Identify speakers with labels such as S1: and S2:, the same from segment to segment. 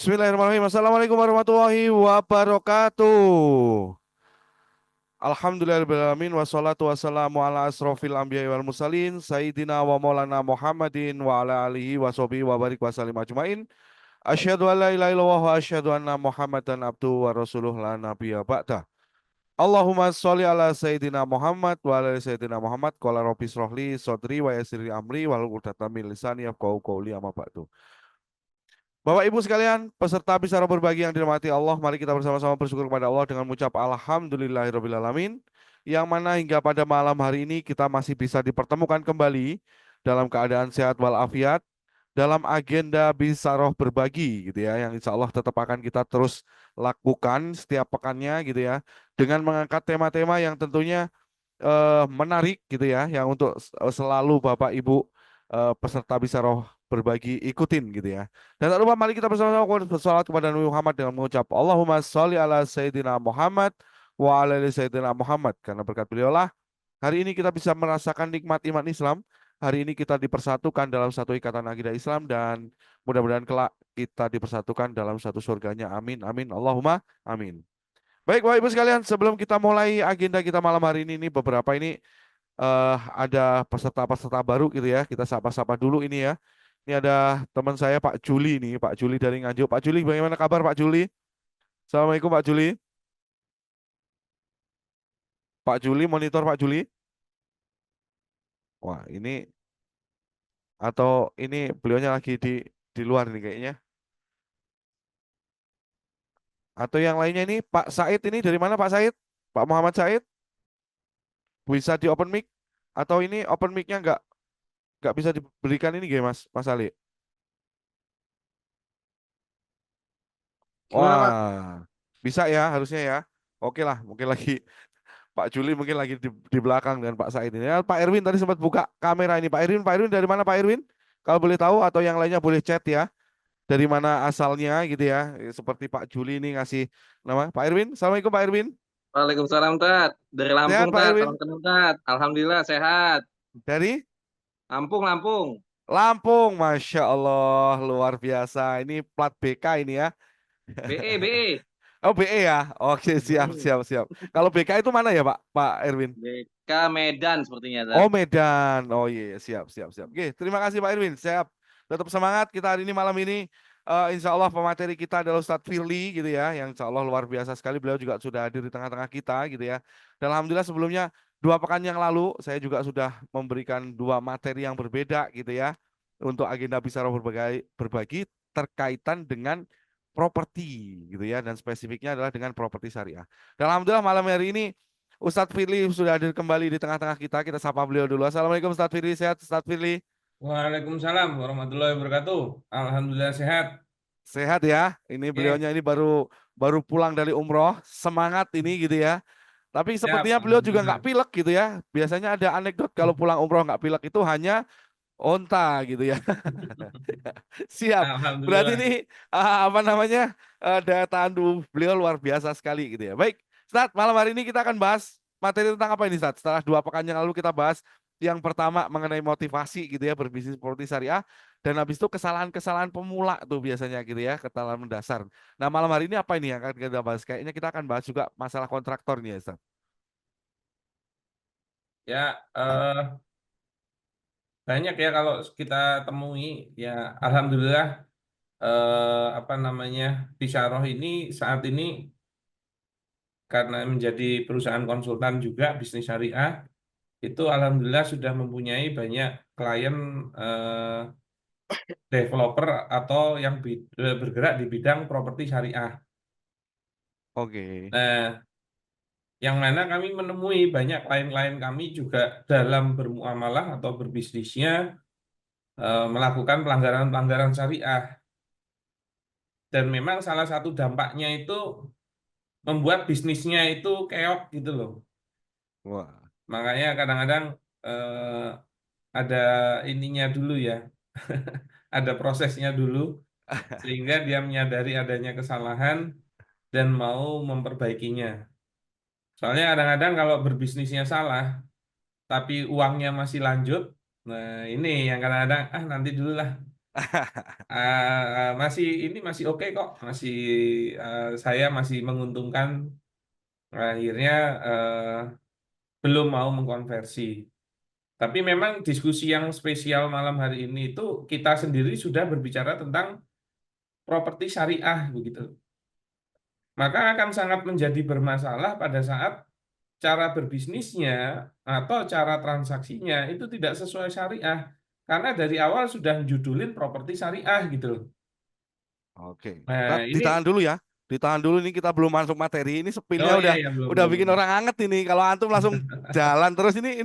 S1: Bismillahirrahmanirrahim. Assalamualaikum warahmatullahi wabarakatuh. Alhamdulillahirrahmanirrahim. Wassalatu wassalamu ala asrofil anbiya wal mursalin. Sayyidina wa maulana Muhammadin wa ala alihi wa sahbihi wa barik wa salim ajmain. Asyhadu an la ilaha illallah wa asyhadu anna Muhammadan abduhu wa rasuluh la nabiyya ba'da. Allahumma sholli ala Sayyidina Muhammad wa ala ali Sayyidina Muhammad. Qala rabbi shrahli sadri wa yassir li amri wahlul 'uqdatam min lisani yafqahu qawli amma ba'du. Bapak Ibu sekalian, peserta Bicara Berbagi yang dirahmati Allah, mari kita bersama-sama bersyukur kepada Allah dengan mengucap Alhamdulillahirrahmanirrahim, yang mana hingga pada malam hari ini kita masih bisa dipertemukan kembali dalam keadaan sehat walafiat, dalam agenda Bisaroh Berbagi gitu ya, yang insya Allah tetap akan kita terus lakukan setiap pekannya gitu ya, dengan mengangkat tema-tema yang tentunya menarik gitu ya, yang untuk selalu Bapak Ibu peserta bisa roh berbagi ikutin gitu ya. Dan tak lupa mari kita bersama-sama bersolawat kepada Nabi Muhammad dengan mengucap Allahumma sholli ala Sayyidina Muhammad wa ala ali Sayyidina Muhammad. Karena berkat beliau lah hari ini kita bisa merasakan nikmat iman Islam. Hari ini kita dipersatukan dalam satu ikatan akidah Islam dan mudah-mudahan kelak kita dipersatukan dalam satu surganya. Amin, amin, Allahumma amin. Baik, Bapak Ibu sekalian, sebelum kita mulai agenda kita malam hari ini beberapa ini ada peserta-peserta baru gitu ya. Kita sapa-sapa dulu ini ya. Ini ada teman saya Pak Juli nih, Pak Juli dari Nganjuk. Pak Juli, bagaimana kabar Pak Juli? Assalamualaikum Pak Juli. Pak Juli, monitor Pak Juli. Wah, ini atau ini beliaunya lagi di luar nih kayaknya. Atau yang lainnya ini Pak Said ini dari mana Pak Said? Pak Muhammad Said bisa di open mic atau ini open mic-nya nggak bisa diberikan ini gak Mas Mas Ali?
S2: Gimana Pak?
S1: Wah, bisa ya harusnya ya. Oke lah, mungkin lagi Pak Juli mungkin lagi di belakang dengan Pak Said ini. Ya, Pak Erwin tadi sempat buka kamera ini. Pak Erwin dari mana Pak Erwin? Kalau boleh tahu atau yang lainnya boleh chat ya. Dari mana asalnya gitu ya. Seperti Pak Juli ini ngasih nama. Pak Erwin, Assalamualaikum Pak Erwin.
S2: Waalaikumsalam Tat. Dari Lampung
S1: Sehat Pak
S2: Tat, salam
S1: Erwin.
S2: kenal Tat. Alhamdulillah sehat.
S1: Dari
S2: Lampung, Lampung.
S1: Lampung, Masya Allah, luar biasa. Ini plat BK ini ya.
S2: BE, BE.
S1: Oh BE ya. Oke, siap,
S2: Hmm.
S1: siap, siap. Kalau BK itu mana ya Pak? Pak Erwin?
S2: BK Medan sepertinya Tat.
S1: Oh Medan. Oh iya, iya. Siap, siap, siap. Oke, terima kasih Pak Irwin. Siap. Tetap semangat kita hari ini malam ini. Insya Allah pemateri kita adalah Ustadz Firly gitu ya, yang insya Allah luar biasa sekali. Beliau juga sudah hadir di tengah-tengah kita gitu ya. Dan Alhamdulillah sebelumnya 2 pekan yang lalu saya juga sudah memberikan 2 materi yang berbeda gitu ya untuk agenda Bicara berbagi terkaitan dengan properti gitu ya, dan spesifiknya adalah dengan properti syariah. Dan Alhamdulillah malam hari ini Ustadz Firly sudah hadir kembali di tengah-tengah kita. Kita sapa beliau dulu. Assalamualaikum Ustadz Firly. Sehat Ustadz Firly?
S3: Waalaikumsalam warahmatullahi wabarakatuh. Alhamdulillah sehat.
S1: Sehat ya. Ini
S3: Oke,
S1: beliaunya ini baru baru pulang dari umroh. Semangat ini gitu ya. Tapi
S3: siap.
S1: sepertinya beliau juga nggak
S3: Alhamdulillah.
S1: pilek gitu ya. Biasanya ada anekdot kalau pulang umroh nggak pilek itu hanya onta gitu ya. Siap. Berarti
S3: Alhamdulillah.
S1: ini apa namanya daya tahan tubuh beliau luar biasa sekali gitu ya. Baik, Ustadz, malam hari ini kita akan bahas materi tentang apa ini, Ustadz? Setelah 2 pekan yang lalu kita bahas yang pertama mengenai motivasi gitu ya berbisnis properti syariah, dan habis itu kesalahan-kesalahan pemula tuh biasanya gitu ya, kesalahan mendasar. Nah malam hari ini apa ini yang akan kita bahas? Kayaknya kita akan bahas juga masalah kontraktor nih ya, Ustadz.
S3: Ya, banyak ya kalau kita temui ya alhamdulillah apa namanya Bisyarah ini saat ini karena menjadi perusahaan konsultan juga bisnis syariah itu alhamdulillah sudah mempunyai banyak klien eh, developer atau yang bergerak di bidang properti syariah.
S1: Oke.
S3: Nah, yang mana kami menemui banyak klien-klien kami juga dalam bermuamalah atau berbisnisnya melakukan pelanggaran-pelanggaran syariah. Dan memang salah satu dampaknya itu membuat bisnisnya itu keok gitu loh.
S1: Wah.
S3: Makanya kadang-kadang ada ininya dulu ya, ada prosesnya dulu, sehingga dia menyadari adanya kesalahan dan mau memperbaikinya. Soalnya kadang-kadang kalau berbisnisnya salah, tapi uangnya masih lanjut. Nah, ini yang kadang-kadang nanti dulu lah. Masih ini masih oke kok, masih saya masih menguntungkan. Akhirnya eh, belum mau mengkonversi. Tapi memang diskusi yang spesial malam hari ini itu kita sendiri sudah berbicara tentang properti syariah begitu. Maka akan sangat menjadi bermasalah pada saat cara berbisnisnya atau cara transaksinya itu tidak sesuai syariah. Karena dari awal sudah judulin properti syariah gitu loh.
S1: Oke,
S3: Nah,
S1: Tat,
S3: ini
S1: ditahan dulu ya. Ditahan dulu nih kita belum masuk materi. Ini
S3: oh
S1: spillnya
S3: iya
S1: udah
S3: ya belum
S1: udah
S3: belum.
S1: bikin orang anget ini. Kalau antum langsung jalan terus ini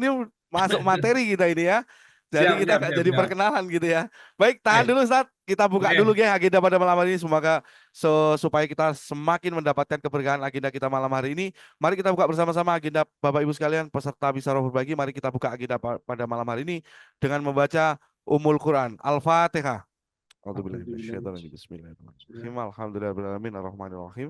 S1: masuk materi kita ini ya. Jadi
S3: Siap
S1: kita
S3: siap
S1: nggak
S3: siap
S1: jadi
S3: siap.
S1: perkenalan gitu ya. Baik, tahan
S3: Baik.
S1: dulu Ustaz. Kita buka dulu
S3: Oke.
S1: ya agenda pada malam hari ini. Semoga supaya kita semakin mendapatkan keberkahan agenda kita malam hari ini. Mari kita buka bersama-sama agenda Bapak Ibu sekalian peserta Bisyarah Berbagi. Mari kita buka agenda pada malam hari ini dengan membaca Ummul Quran. Al-Fatihah. A'udzubillahi Bismillahirrahmanirrahim. Alhamdulillahirabbil arrahmanirrahim.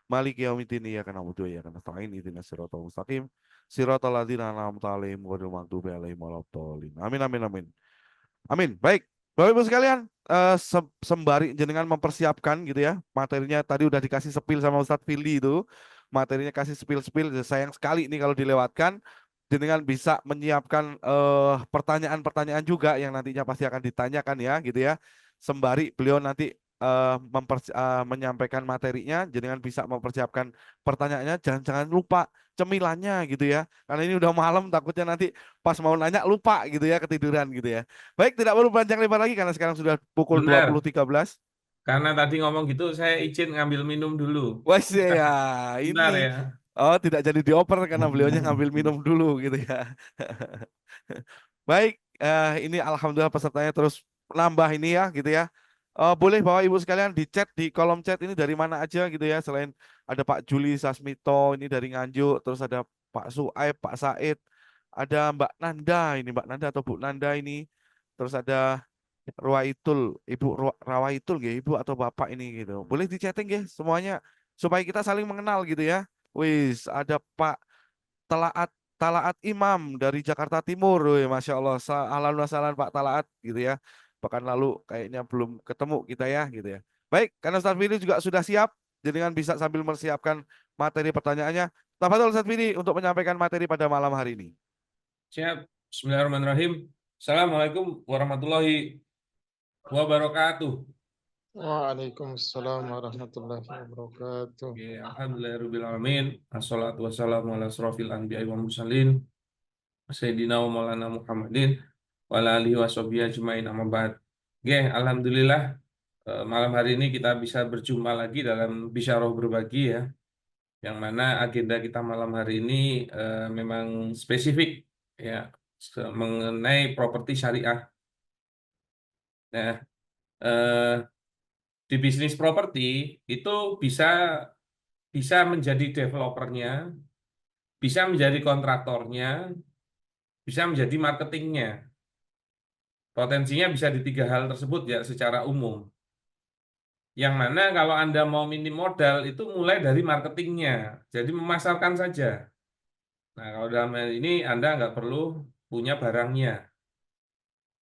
S1: Maliki yaumiddin iyyaka na'budu wa iyyaka nasta'in ihdinas siratal mustaqim. Siratal ladzina an'amta 'alaihim ghairil maghdubi 'alaihim waladdallin. Amin amin amin. Amin. Baik. Bapak Ibu sekalian, sembari jenengan mempersiapkan gitu ya. Materinya tadi udah dikasih sepil sama Ustadz Fili itu. Materinya kasih sepil-sepil. Sayang sekali ini kalau dilewatkan. Jenengan bisa menyiapkan pertanyaan-pertanyaan juga yang nantinya pasti akan ditanyakan ya gitu ya. Sembari beliau nanti menyampaikan materinya, jenengan bisa mempersiapkan pertanyaannya. Jangan-jangan lupa cemilannya gitu ya. Karena ini udah malam takutnya nanti pas mau nanya lupa gitu ya, ketiduran gitu ya. Baik, tidak perlu panjang lebar lagi karena sekarang sudah pukul
S3: Benar.
S1: 20.13.
S3: Karena tadi ngomong gitu, saya izin ngambil minum dulu.
S1: Wah, ya
S3: Bentar
S1: ini
S3: ya.
S1: oh tidak jadi dioper karena beliaunya ngambil minum dulu gitu ya. Baik, ini alhamdulillah pesertanya terus nambah ini ya gitu ya. Boleh Bapak Ibu sekalian di chat di kolom chat ini dari mana aja gitu ya. Selain ada Pak Juli Sasmito ini dari Nganjuk, terus ada Pak Suaib, Pak Said, ada Mbak Nanda ini Mbak Nanda atau Bu Nanda ini. Terus ada Ruwaitul, Rawaitul gitu, Ibu atau Bapak ini gitu. Boleh di chatting ya semuanya supaya kita saling mengenal gitu ya. Wis, ada Pak Talaat Talaat Imam dari Jakarta Timur. Wih, Masya Allah. Ahlan wa sahlan Pak Talaat gitu ya. Pekan lalu kayaknya belum ketemu kita ya gitu ya. Baik, karena Ustaz Fili juga sudah siap, jadi kan bisa sambil mempersiapkan materi pertanyaannya. Tafadhol Ustaz Fili untuk menyampaikan materi pada malam hari ini.
S3: Siap. Bismillahirrahmanirrahim. Assalamualaikum warahmatullahi wabarakatuh.
S4: Waalaikumsalam warahmatullahi wabarakatuh.
S3: Oke, alhamdulillahirrahmanirrahim. Assalatu wassalamu ala asrofil anbiya wa mursalin. Sayyidina wa maulana Muhammadin. Wa ala alihi wa sahbihi ajmain amma ba'd. Oke, alhamdulillah malam hari ini kita bisa berjumpa lagi dalam Bisyarah Berbagi ya. Yang mana agenda kita malam hari ini memang spesifik ya mengenai properti syariah. Nah, eh, di bisnis properti itu bisa bisa menjadi developernya, bisa menjadi kontraktornya, bisa menjadi marketingnya. Potensinya bisa di tiga hal tersebut ya secara umum. Yang mana kalau Anda mau minim modal itu mulai dari marketingnya. Jadi memasarkan saja. Nah, kalau dalam hal ini Anda nggak perlu punya barangnya.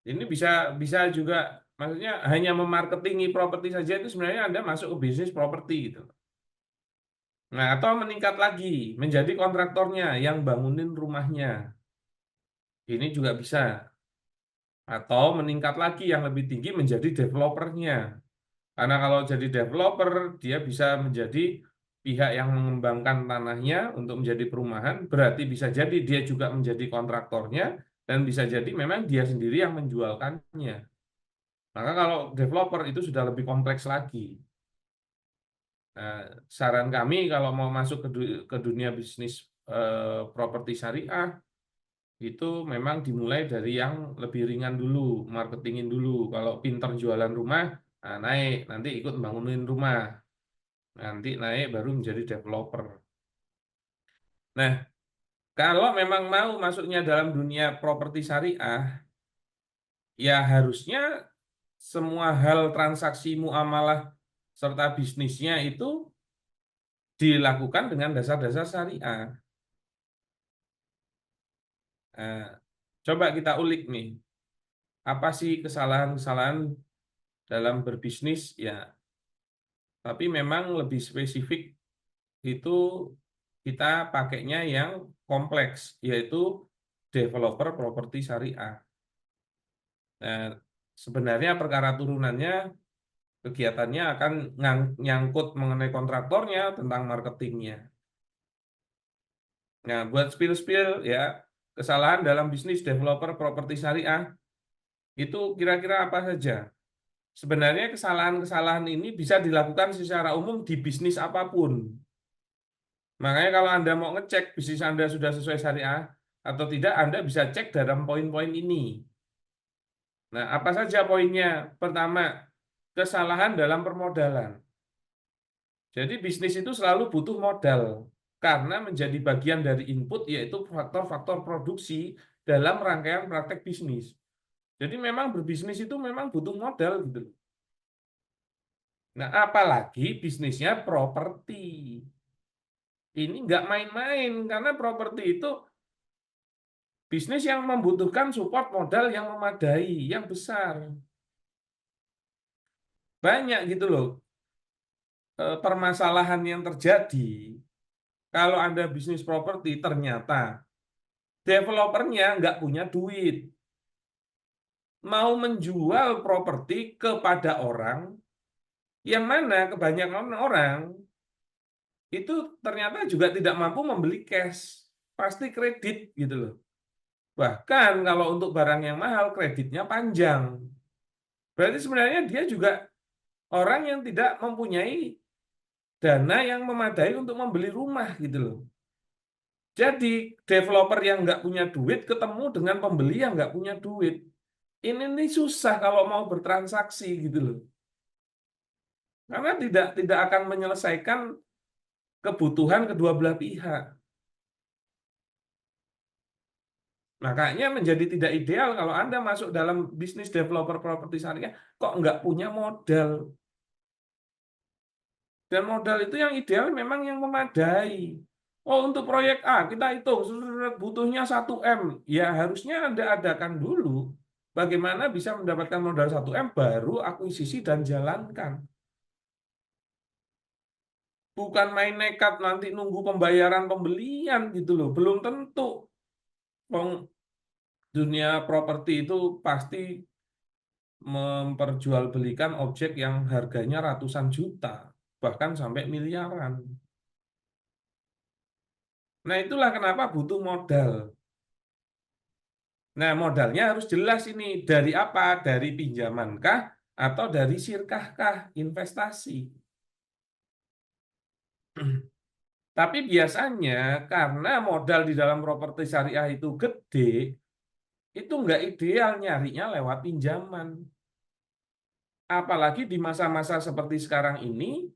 S3: Ini bisa bisa juga, maksudnya hanya memarketingi properti saja itu sebenarnya Anda masuk ke bisnis properti gitu. Nah, atau meningkat lagi menjadi kontraktornya yang bangunin rumahnya. Ini juga bisa. Atau meningkat lagi yang lebih tinggi menjadi developernya. Karena kalau jadi developer, dia bisa menjadi pihak yang mengembangkan tanahnya untuk menjadi perumahan, berarti bisa jadi dia juga menjadi kontraktornya, dan bisa jadi memang dia sendiri yang menjualkannya. Maka kalau developer itu sudah lebih kompleks lagi. Nah, saran kami kalau mau masuk ke dunia bisnis properti syariah, itu memang dimulai dari yang lebih ringan dulu, marketingin dulu. Kalau pinter jualan rumah, nah naik, nanti ikut bangunin rumah. Nanti naik baru menjadi developer. Nah, kalau memang mau masuknya dalam dunia properti syariah, ya harusnya semua hal transaksi muamalah serta bisnisnya itu dilakukan dengan dasar-dasar syariah. Nah, coba kita ulik nih, apa sih kesalahan-kesalahan dalam berbisnis ya. Tapi memang lebih spesifik itu kita pakainya yang kompleks, yaitu developer properti syariah. Nah, sebenarnya perkara turunannya kegiatannya akan nyangkut mengenai kontraktornya, tentang marketingnya. Nah, buat spill-spill ya, kesalahan dalam bisnis developer properti syariah itu kira-kira apa saja? Sebenarnya kesalahan-kesalahan ini bisa dilakukan secara umum di bisnis apapun. Makanya kalau Anda mau ngecek bisnis Anda sudah sesuai syariah atau tidak, Anda bisa cek dalam poin-poin ini. Nah, apa saja poinnya? Pertama, kesalahan dalam permodalan. Jadi bisnis itu selalu butuh modal karena menjadi bagian dari input yaitu faktor-faktor produksi dalam rangkaian praktek bisnis. Jadi memang berbisnis itu memang butuh modal gitu. Nah, apalagi bisnisnya properti. Ini nggak main-main karena properti itu bisnis yang membutuhkan support modal yang memadai, yang besar. Banyak gitu loh permasalahan yang terjadi kalau Anda bisnis properti ternyata developernya nggak punya duit. Mau menjual properti kepada orang yang mana kebanyakan orang itu ternyata juga tidak mampu membeli cash. Pasti kredit gitu loh. Bahkan kalau untuk barang yang mahal kreditnya panjang. Berarti sebenarnya dia juga orang yang tidak mempunyai dana yang memadai untuk membeli rumah gitu loh. Jadi developer yang nggak punya duit ketemu dengan pembeli yang nggak punya duit. Ini nih susah kalau mau bertransaksi gitu loh. Karena tidak akan menyelesaikan kebutuhan kedua belah pihak. Makanya menjadi tidak ideal kalau Anda masuk dalam bisnis developer properti syariah kok nggak punya modal. Dan modal itu yang ideal memang yang memadai. Oh, untuk proyek A kita hitung butuhnya 1M. Ya harusnya Anda adakan dulu bagaimana bisa mendapatkan modal 1M baru akuisisi dan jalankan. Bukan main nekat nanti nunggu pembayaran pembelian gitu loh. Belum tentu. Dunia properti itu pasti memperjualbelikan objek yang harganya ratusan juta, bahkan sampai miliaran. Nah, itulah kenapa butuh modal. Nah, modalnya harus jelas ini. Dari apa? Dari pinjamankah? Atau dari sirkahkah? Investasi. Tapi biasanya karena modal di dalam properti syariah itu gede, itu nggak ideal nyarinya lewat pinjaman. Apalagi di masa-masa seperti sekarang ini,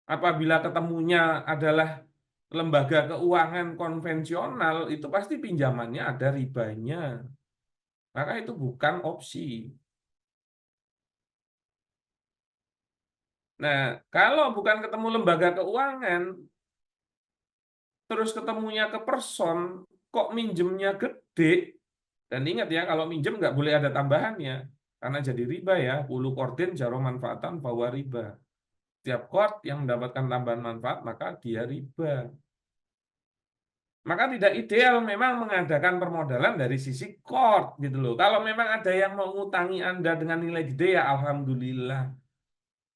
S3: apabila ketemunya adalah lembaga keuangan konvensional, itu pasti pinjamannya ada ribanya. Maka itu bukan opsi. Nah, kalau bukan ketemu lembaga keuangan, terus ketemunya ke person, kok minjemnya gede? Dan ingat ya, kalau minjem nggak boleh ada tambahannya, karena jadi riba ya. Ulu kordin jaro manfaatan bahwa riba. Setiap kord yang mendapatkan tambahan manfaat, maka dia riba. Maka tidak ideal memang mengadakan permodalan dari sisi kord gitu loh. Kalau memang ada yang mau ngutangi Anda dengan nilai gede ya alhamdulillah.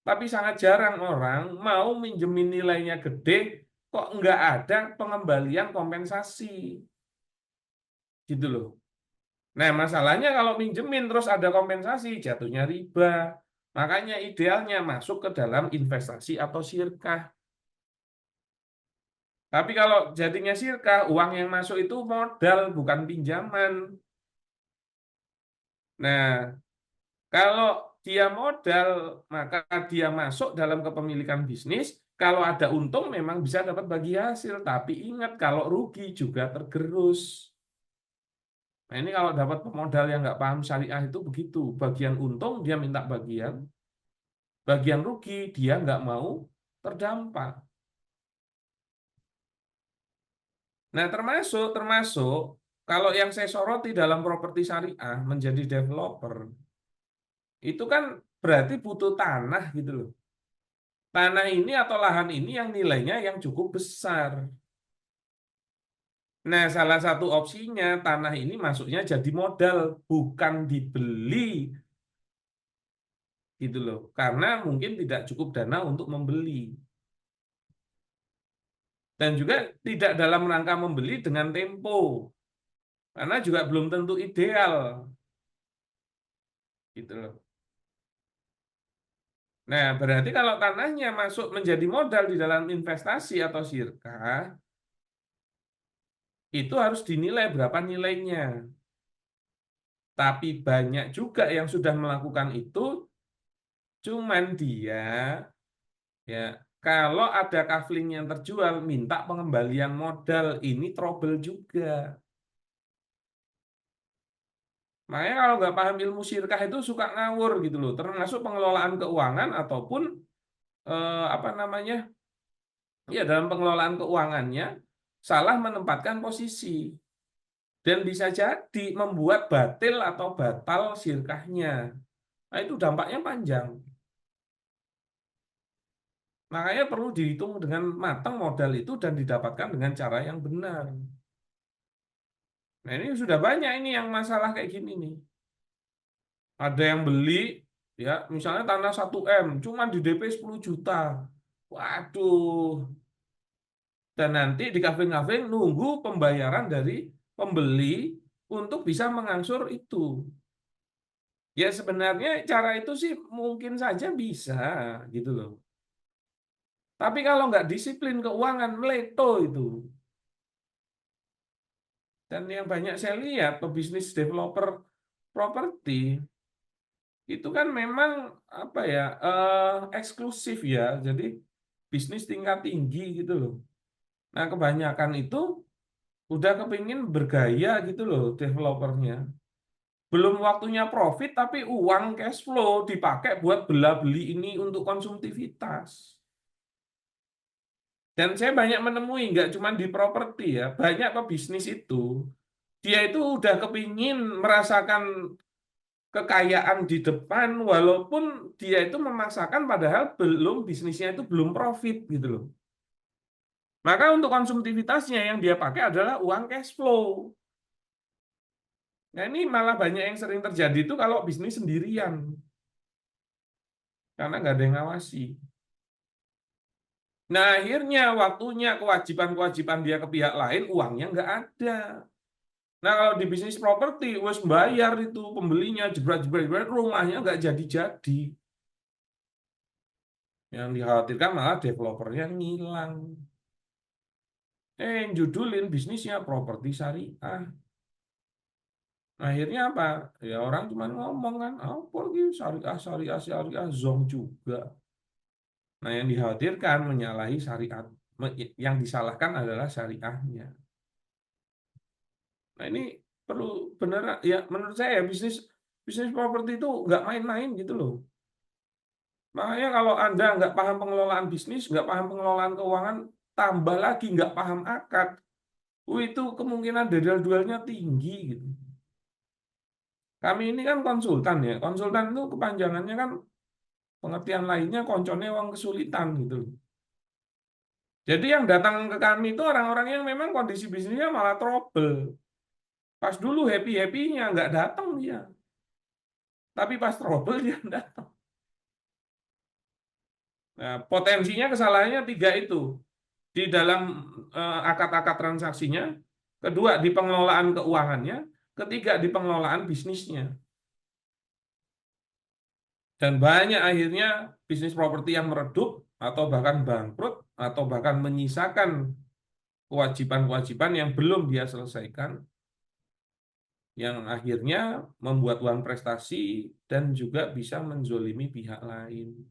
S3: Tapi sangat jarang orang mau minjemin nilainya gede kok nggak ada pengembalian kompensasi. Gitu loh. Nah, masalahnya kalau minjemin terus ada kompensasi jatuhnya riba. Makanya idealnya masuk ke dalam investasi atau sirkah. Tapi kalau jadinya sirkah, uang yang masuk itu modal, bukan pinjaman. Nah, kalau dia modal, maka dia masuk dalam kepemilikan bisnis. Kalau ada untung, memang bisa dapat bagi hasil. Tapi ingat, kalau rugi juga tergerus. Nah, ini kalau dapat pemodal yang nggak paham syariah itu begitu. Bagian untung, dia minta bagian. Bagian rugi, dia nggak mau terdampak. Nah, termasuk kalau yang saya soroti dalam properti syariah menjadi developer itu kan berarti butuh tanah gitu loh. Tanah ini atau lahan ini yang nilainya yang cukup besar. Nah, salah satu opsinya tanah ini masuknya jadi modal, bukan dibeli gitu loh. Karena mungkin tidak cukup dana untuk membeli. Dan juga tidak dalam rangka membeli dengan tempo. Karena juga belum tentu ideal. Gitu loh. Nah, berarti kalau tanahnya masuk menjadi modal di dalam investasi atau sirkah, itu harus dinilai berapa nilainya. Tapi banyak juga yang sudah melakukan itu, cuman dia ya kalau ada kafling yang terjual minta pengembalian modal, ini trouble juga. Makanya kalau nggak paham ilmu sirkah itu suka ngawur gitu loh, termasuk pengelolaan keuangan ataupun apa namanya ya dalam pengelolaan keuangannya salah menempatkan posisi dan bisa jadi membuat batil atau batal sirkahnya. Nah, itu dampaknya panjang. Makanya perlu dihitung dengan matang modal itu dan didapatkan dengan cara yang benar. Nah, ini sudah banyak ini yang masalah kayak gini nih. Ada yang beli, ya misalnya tanah 1 M, cuma di DP 10 juta. Waduh. Dan nanti di kafe-kafe nunggu pembayaran dari pembeli untuk bisa mengangsur itu. Ya sebenarnya cara itu sih mungkin saja bisa gitu loh. Tapi kalau nggak disiplin keuangan, meleto itu. Dan yang banyak saya lihat pebisnis developer properti itu kan memang apa ya eksklusif ya, jadi bisnis tingkat tinggi gitu loh. Nah kebanyakan itu udah kepingin bergaya gitu loh developernya. Belum waktunya profit tapi uang cash flow dipakai buat bela-beli ini untuk konsumtivitas. Dan saya banyak menemui, nggak cuma di properti ya, banyak pebisnis itu, dia itu udah kepingin merasakan kekayaan di depan, walaupun dia itu memaksakan padahal belum bisnisnya itu belum profit gitu loh. Maka untuk konsumtivitasnya yang dia pakai adalah uang cash flow. Nah ini malah banyak yang sering terjadi itu kalau bisnis sendirian, karena nggak ada yang ngawasi. Nah akhirnya waktunya kewajiban-kewajiban dia ke pihak lain, uangnya nggak ada. Nah kalau di bisnis properti, wes bayar itu pembelinya, jebret-jebret, rumahnya nggak jadi-jadi. Yang dikhawatirkan malah developernya ngilang. Judulin bisnisnya properti syariah. Akhirnya apa? Ya orang cuma ngomong kan, apa lagi syariah, syariah, syariah, zong juga. Nah yang dikhawatirkan menyalahi syariat, yang disalahkan adalah syariahnya. Nah ini perlu benar ya menurut saya bisnis bisnis properti itu nggak main-main gitu loh. Makanya kalau Anda nggak paham pengelolaan bisnis, nggak paham pengelolaan keuangan, tambah lagi nggak paham akad, itu kemungkinan dedal-dualnya tinggi gitu. Kami ini kan konsultan ya, konsultan itu kepanjangannya kan pengertian lainnya koncone uang kesulitan gitu. Jadi yang datang ke kami itu orang-orang yang memang kondisi bisnisnya malah trouble. Pas dulu happy-happynya nggak datang dia. Tapi pas trouble dia datang. Nah, potensinya kesalahannya 3 itu. Di dalam akad-akad transaksinya, kedua di pengelolaan keuangannya, ketiga di pengelolaan bisnisnya. Dan banyak akhirnya bisnis properti yang meredup atau bahkan bangkrut atau bahkan menyisakan kewajiban-kewajiban yang belum dia selesaikan, yang akhirnya membuat uang prestasi dan juga bisa menzolimi pihak lain.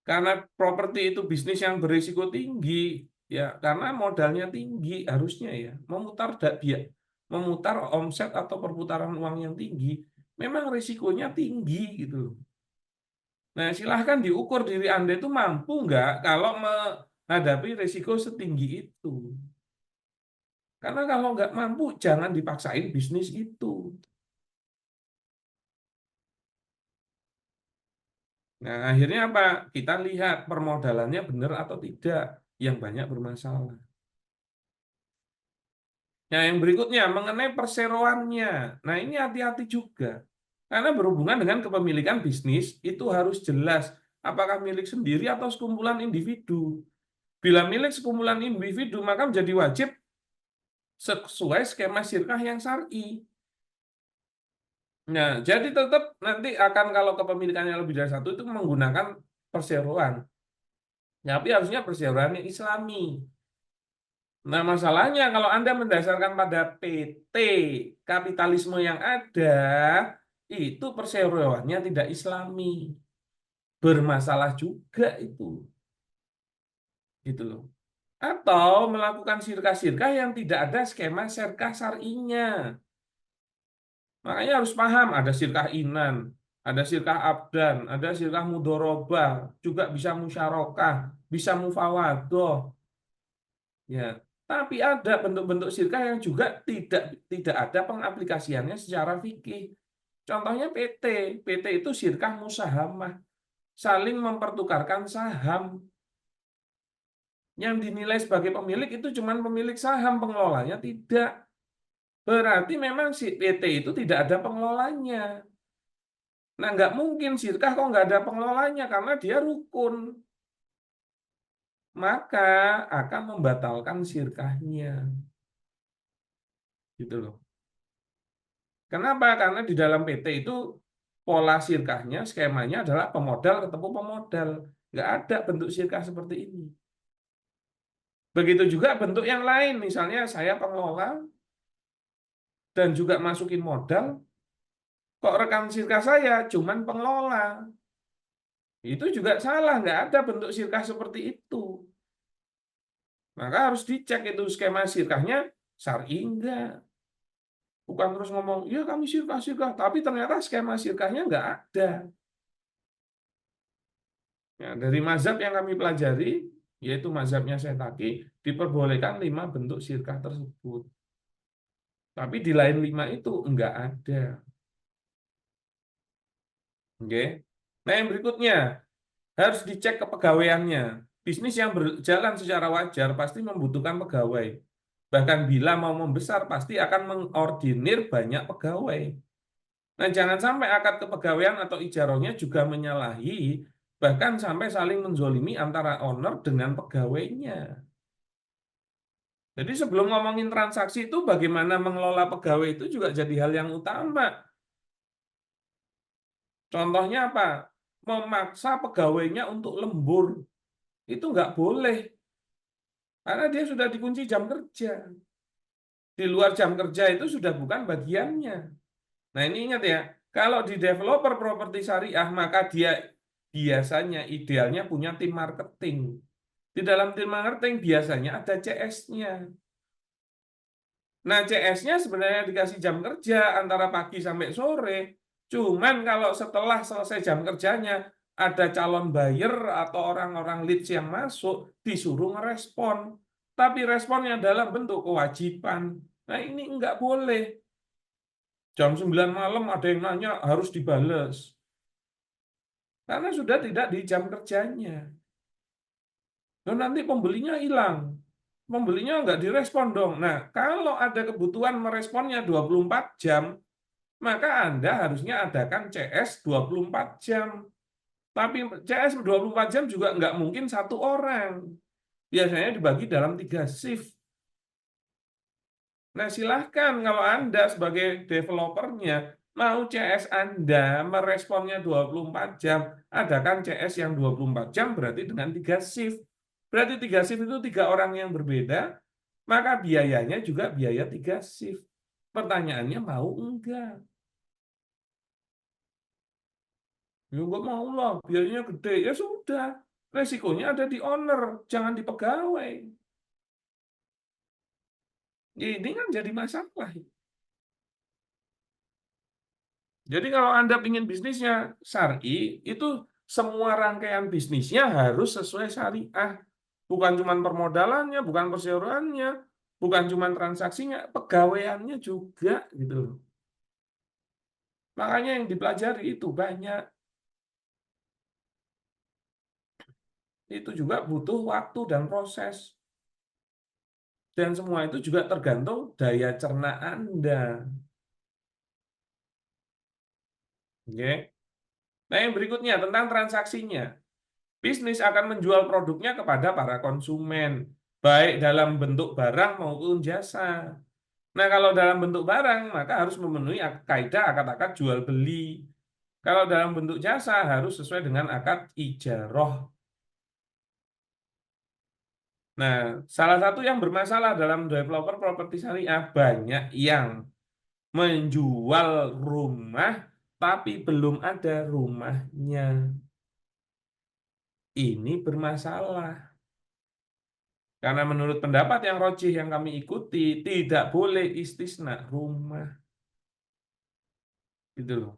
S3: Karena properti itu bisnis yang berisiko tinggi, ya karena modalnya tinggi harusnya ya, memutar omset atau perputaran uang yang tinggi, memang risikonya tinggi gitu. Nah silahkan diukur diri Anda itu mampu nggak kalau menghadapi risiko setinggi itu. Karena kalau nggak mampu jangan dipaksain bisnis itu. Nah, akhirnya apa? Kita lihat permodalannya benar atau tidak, yang banyak bermasalah. Nah, yang berikutnya mengenai perseroannya. Nah, ini hati-hati juga. Karena berhubungan dengan kepemilikan bisnis, itu harus jelas apakah milik sendiri atau sekumpulan individu. Bila milik sekumpulan individu, maka menjadi wajib sesuai skema syirkah yang syar'i. Nah, jadi tetap nanti akan kalau kepemilikannya lebih dari satu itu menggunakan perseroan. Tapi harusnya perseroan yang Islami. Nah, masalahnya kalau Anda mendasarkan pada PT, kapitalisme yang ada, itu perseroannya tidak Islami. Bermasalah juga itu. Gitu loh. Atau melakukan syirkah-syirkah yang tidak ada skema syirkah syar'inya. Makanya harus paham, ada syirkah inan, ada syirkah abdan, ada syirkah mudorobah, juga bisa musyarakah, bisa mufawadoh. Ya, tapi ada bentuk-bentuk syirkah yang juga tidak ada pengaplikasiannya secara fikih. Contohnya PT. PT itu syirkah musahamah, saling mempertukarkan saham. Yang dinilai sebagai pemilik itu cuma pemilik saham, pengelolanya tidak. Berarti memang si PT itu tidak ada pengelolanya. Nah, nggak mungkin syirkah kok nggak ada pengelolanya karena dia rukun. Maka akan membatalkan syirkahnya. Gitu loh. Kenapa? Karena di dalam PT itu pola syirkahnya, skemanya adalah pemodal ketemu pemodal. Nggak ada bentuk syirkah seperti ini. Begitu juga bentuk yang lain. Misalnya saya pengelola dan juga masukin modal. Kok rekan syirkah saya cuman pengelola? Itu juga salah. Nggak ada bentuk syirkah seperti itu. Maka harus dicek itu skema syirkahnya syar'i enggak. Bukan terus ngomong, ya kami syirkah, tapi ternyata skema syirkahnya nggak ada. Ya, dari mazhab yang kami pelajari, yaitu mazhabnya Setaki, diperbolehkan 5 bentuk syirkah tersebut. Tapi di lain 5 itu enggak ada. Oke. Nah, yang berikutnya, harus dicek kepegawaiannya. Bisnis yang berjalan secara wajar pasti membutuhkan pegawai. Bahkan bila mau membesar, pasti akan mengordinir banyak pegawai. Nah, jangan sampai akad kepegawaian atau ijarohnya juga menyalahi, bahkan sampai saling menzolimi antara owner dengan pegawainya. Jadi sebelum ngomongin transaksi itu, bagaimana mengelola pegawai itu juga jadi hal yang utama. Contohnya apa? Memaksa pegawainya untuk lembur. Itu nggak boleh. Karena dia sudah dikunci jam kerja. Di luar jam kerja itu sudah bukan bagiannya. Nah, ini ingat ya, kalau di developer properti syariah, maka dia biasanya idealnya punya tim marketing. Di dalam tim marketing biasanya ada CS-nya. Nah, CS-nya sebenarnya dikasih jam kerja antara pagi sampai sore. Cuman kalau setelah selesai jam kerjanya, ada calon buyer atau orang-orang leads yang masuk, disuruh ngerespon. Tapi responnya dalam bentuk kewajiban. Nah, ini enggak boleh. Jam 9 malam ada yang nanya harus dibales. Karena sudah tidak di jam kerjanya. Dan nanti pembelinya hilang. Pembelinya nggak direspon dong. Nah, kalau ada kebutuhan meresponnya 24 jam, maka Anda harusnya adakan CS 24 jam. Tapi CS 24 jam juga nggak mungkin satu orang. Biasanya dibagi dalam 3 shift. Nah, silahkan kalau Anda sebagai developernya, mau CS Anda meresponnya 24 jam, adakan CS yang 24 jam berarti dengan 3 shift. Berarti 3 shift itu 3 orang yang berbeda, maka biayanya juga biaya 3 shift. Pertanyaannya mau enggak? Ya enggak mau lah, biayanya gede. Ya sudah, resikonya ada di owner, jangan di pegawai. Ini kan jadi masalah. Jadi kalau Anda ingin bisnisnya syar'i, itu semua rangkaian bisnisnya harus sesuai syariah. Bukan cuma permodalannya, bukan perseroannya, bukan cuma transaksinya, pegawaiannya juga gitu. Loh. Makanya yang dipelajari itu banyak. itu juga butuh waktu dan proses. Dan semua itu juga tergantung daya cerna Anda. Oke. Nah, yang berikutnya tentang transaksinya. Bisnis akan menjual produknya kepada para konsumen, baik dalam bentuk barang maupun jasa. Nah, kalau dalam bentuk barang, maka harus memenuhi kaidah akad-akad jual beli. Kalau dalam bentuk jasa, harus sesuai dengan akad ijaroh. Nah, salah satu yang bermasalah dalam developer properti syariah, banyak yang menjual rumah, tapi belum ada rumahnya. Ini bermasalah. Karena menurut pendapat yang rojih yang kami ikuti, tidak boleh istisna rumah. Gitu loh.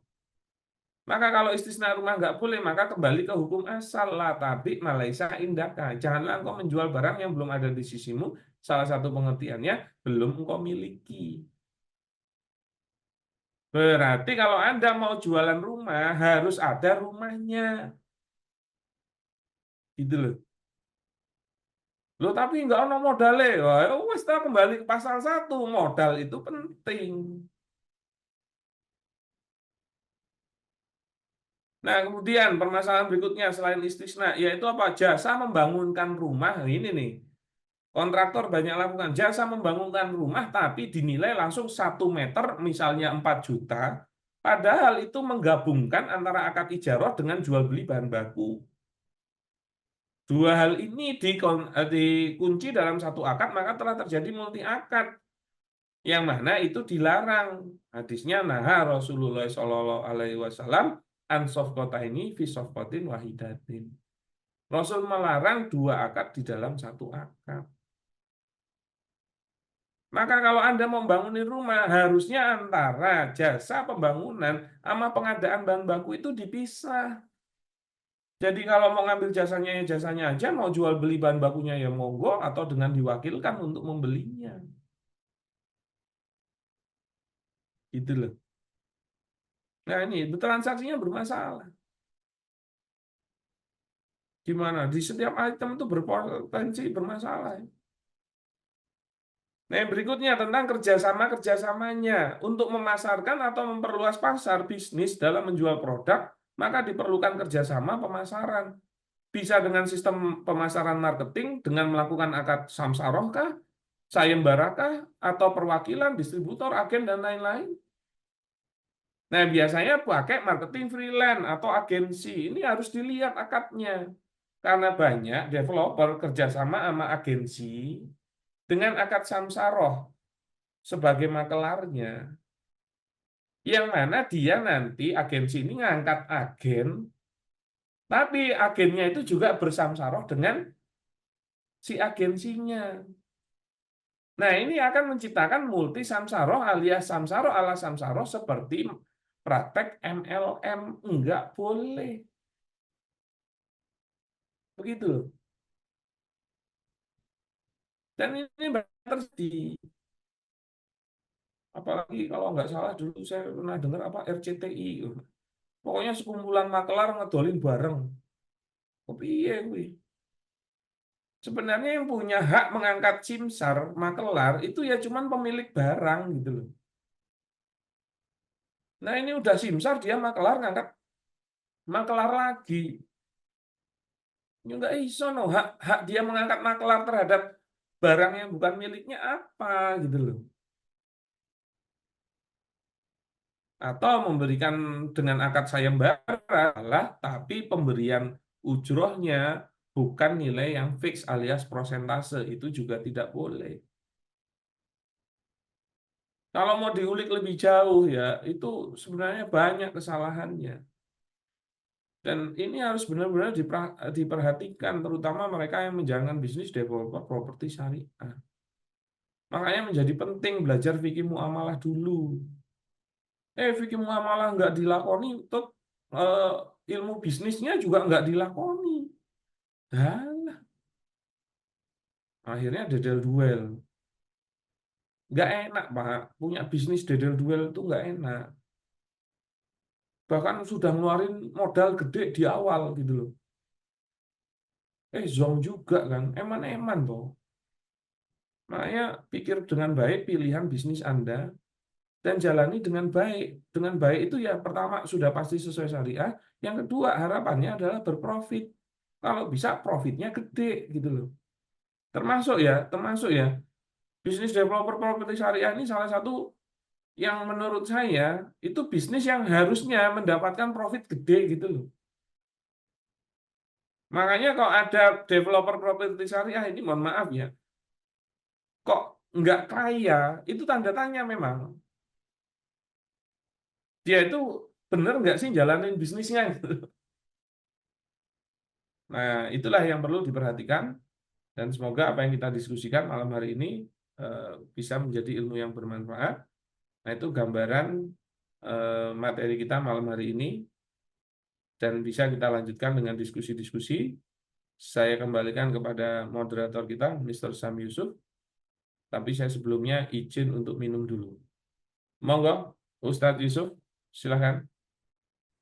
S3: Maka kalau istisna rumah nggak boleh, maka kembali ke hukum asal. La tabi malaisa indaka. Janganlah engkau menjual barang yang belum ada di sisimu. Salah satu pengertiannya, belum engkau miliki. Berarti kalau Anda mau jualan rumah, harus ada rumahnya. Gitu loh. Loh, tapi nggak ada modalnya. Wah, wes kita kembali ke pasal 1. Modal itu penting. Nah, kemudian permasalahan berikutnya selain istisna, yaitu apa? Jasa membangunkan rumah. Nah, ini nih, kontraktor banyak lakukan. Jasa membangunkan rumah, tapi dinilai langsung 1 meter, misalnya 4 juta. Padahal itu menggabungkan antara akad ijarah dengan jual beli bahan baku. Dua hal ini dikunci dalam satu akad, maka telah terjadi multi akad. Yang mana itu dilarang. Hadisnya naha Rasulullah SAW an sofqataini fi sofqatin wahidatin. Rasul melarang 2 akad di dalam 1 akad. Maka kalau Anda membangunin rumah, harusnya antara jasa pembangunan sama pengadaan bahan baku itu dipisah. Jadi kalau mau ngambil jasanya ya jasanya aja, mau jual beli bahan bakunya ya monggo, atau dengan diwakilkan untuk membelinya. Gitu loh. Nah ini transaksinya bermasalah. Gimana? Di setiap item itu berpotensi bermasalah. Nah, yang berikutnya tentang kerjasamanya. Untuk memasarkan atau memperluas pasar bisnis dalam menjual produk, maka diperlukan kerjasama pemasaran. Bisa dengan sistem pemasaran marketing, dengan melakukan akad samsaroh kah, sayembara kah, atau perwakilan, distributor, agen, dan lain-lain. Nah, biasanya pakai marketing freelance atau agensi. Ini harus dilihat akadnya. Karena banyak developer kerjasama sama agensi dengan akad samsaroh sebagai makelarnya. Yang mana dia nanti agensi ini ngangkat agen, tapi agennya itu juga bersamsaroh dengan si agensinya. Nah, ini akan menciptakan multi samsaroh alias samsaroh ala samsaroh seperti praktek MLM. Enggak boleh. Begitu loh. Dan ini terjadi. Apalagi kalau nggak salah dulu saya pernah dengar apa RCTI. Pokoknya sekumpulan makelar ngedolin bareng. Kepiye kuwi? Sebenarnya yang punya hak mengangkat simsar makelar itu ya cuman pemilik barang gitu loh. Nah, ini udah simsar dia makelar ngangkat makelar lagi. Ya nggak iso no, hak dia mengangkat makelar terhadap barang yang bukan miliknya apa gitu loh. Atau memberikan dengan akad sayembara, tapi pemberian ujrohnya bukan nilai yang fix alias prosentase, itu juga tidak boleh. Kalau mau diulik lebih jauh ya, itu sebenarnya banyak kesalahannya. Dan ini harus benar-benar diperhatikan, terutama mereka yang menjalankan bisnis developer properti syariah. Makanya menjadi penting belajar fikih muamalah dulu. Fikih muamalah nggak dilakoni, ilmu bisnisnya juga nggak dilakoni. Nah, akhirnya dedel duel. Nggak enak, Pak. Punya bisnis dedel duel itu nggak enak. Bahkan sudah ngeluarin modal gede di awal gitu loh. Zong juga kan, eman-eman toh. Makanya pikir dengan baik pilihan bisnis Anda dan jalani dengan baik. Dengan baik itu ya pertama sudah pasti sesuai syariah, yang kedua harapannya adalah berprofit. Kalau bisa profitnya gede gitu loh. Termasuk ya, bisnis developer properti syariah ini salah satu yang menurut saya itu bisnis yang harusnya mendapatkan profit gede gitu loh. Makanya kalau ada developer properti syariah ini mohon maaf ya, kok nggak kaya, itu tanda tanya memang. Dia itu bener nggak sih jalanin bisnisnya gitu. Nah, itulah yang perlu diperhatikan dan semoga apa yang kita diskusikan malam hari ini bisa menjadi ilmu yang bermanfaat. Nah, itu gambaran materi kita malam hari ini dan bisa kita lanjutkan dengan diskusi-diskusi. Saya kembalikan kepada moderator kita, Mr. Sam Yusuf. Tapi saya sebelumnya izin untuk minum dulu. Monggo, Ustadz Yusuf, silahkan.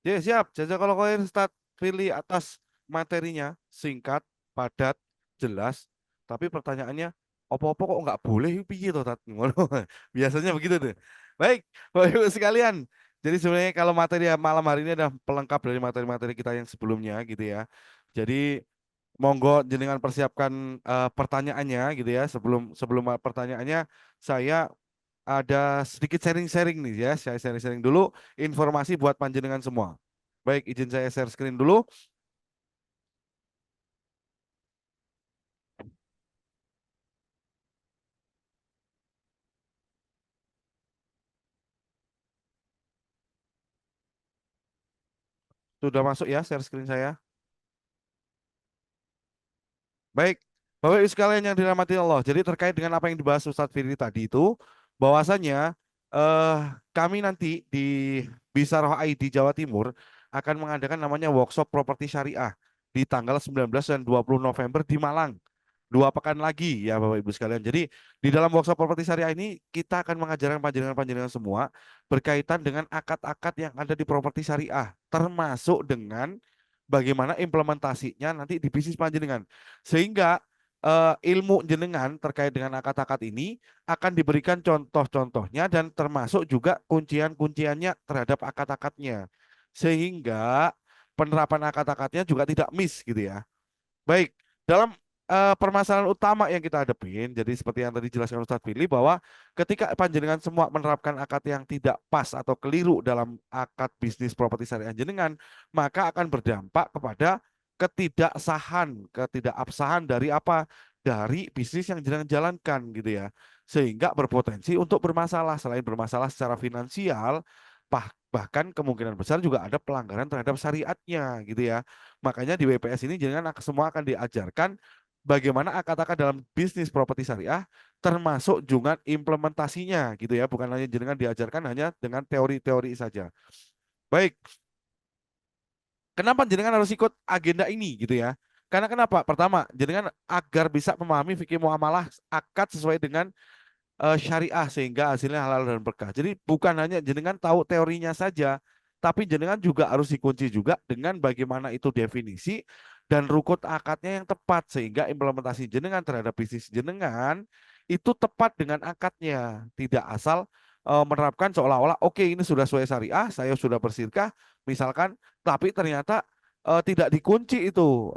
S1: Ya, siap. Jazakallahu Ustaz pilih atas materinya singkat, padat, jelas. Tapi pertanyaannya, apa-apa kok nggak boleh piye toh Tat? Ngono. Biasanya begitu tuh. Baik, Bapak Ibu sekalian. Jadi sebenarnya kalau materi malam hari ini adalah pelengkap dari materi-materi kita yang sebelumnya gitu ya. Jadi monggo jenengan persiapkan pertanyaannya gitu ya. Sebelum sebelum pertanyaannya saya ada sedikit sharing-sharing nih ya. Saya sharing-sharing dulu informasi buat panjenengan semua. Baik, izin saya share screen dulu. Sudah masuk ya share screen saya. Baik, Bapak Ibu sekalian yang dirahmati Allah. Jadi terkait dengan apa yang dibahas Ustadz Firly tadi itu, bahwasanya kami nanti di Bisaroh ID Jawa Timur akan mengadakan namanya workshop properti syariah di tanggal 19 dan 20 November di Malang. 2 pekan lagi ya Bapak Ibu sekalian. Jadi di dalam workshop properti syariah ini kita akan mengajarkan panjenengan-panjenengan semua berkaitan dengan akad-akad yang ada di properti syariah, termasuk dengan bagaimana implementasinya nanti di bisnis panjenengan. Sehingga ilmu jenengan terkait dengan akad-akad ini akan diberikan contoh-contohnya dan termasuk juga kuncian-kunciannya terhadap akad-akadnya. Sehingga penerapan akad-akadnya juga tidak miss gitu ya. Baik, dalam permasalahan utama yang kita hadapin, jadi seperti yang tadi dijelaskan Ustadz Fili bahwa ketika panjenengan semua menerapkan akad yang tidak pas atau keliru dalam akad bisnis properti syariah jenengan, maka akan berdampak kepada ketidaksahan, ketidakabsahan dari apa? Dari bisnis yang jenengan jalankan gitu ya. Sehingga berpotensi untuk bermasalah, selain bermasalah secara finansial, bahkan kemungkinan besar juga ada pelanggaran terhadap syariatnya gitu ya. Makanya di WPS ini jangan semua akan diajarkan bagaimana akad-akad dalam bisnis properti syariah termasuk juga implementasinya gitu ya, bukan hanya jenengan diajarkan hanya dengan teori-teori saja. Baik, kenapa jenengan harus ikut agenda ini gitu ya? Karena kenapa? Pertama, jenengan agar bisa memahami fikih muamalah akad sesuai dengan syariah sehingga hasilnya halal dan berkah. Jadi bukan hanya jenengan tahu teorinya saja, tapi jenengan juga harus dikunci juga dengan bagaimana itu definisi dan rukun akadnya yang tepat sehingga implementasi jenengan terhadap bisnis jenengan itu tepat dengan akadnya, tidak asal menerapkan seolah-olah oke ini sudah sesuai syariah, saya sudah bersirkah misalkan, tapi ternyata tidak dikunci itu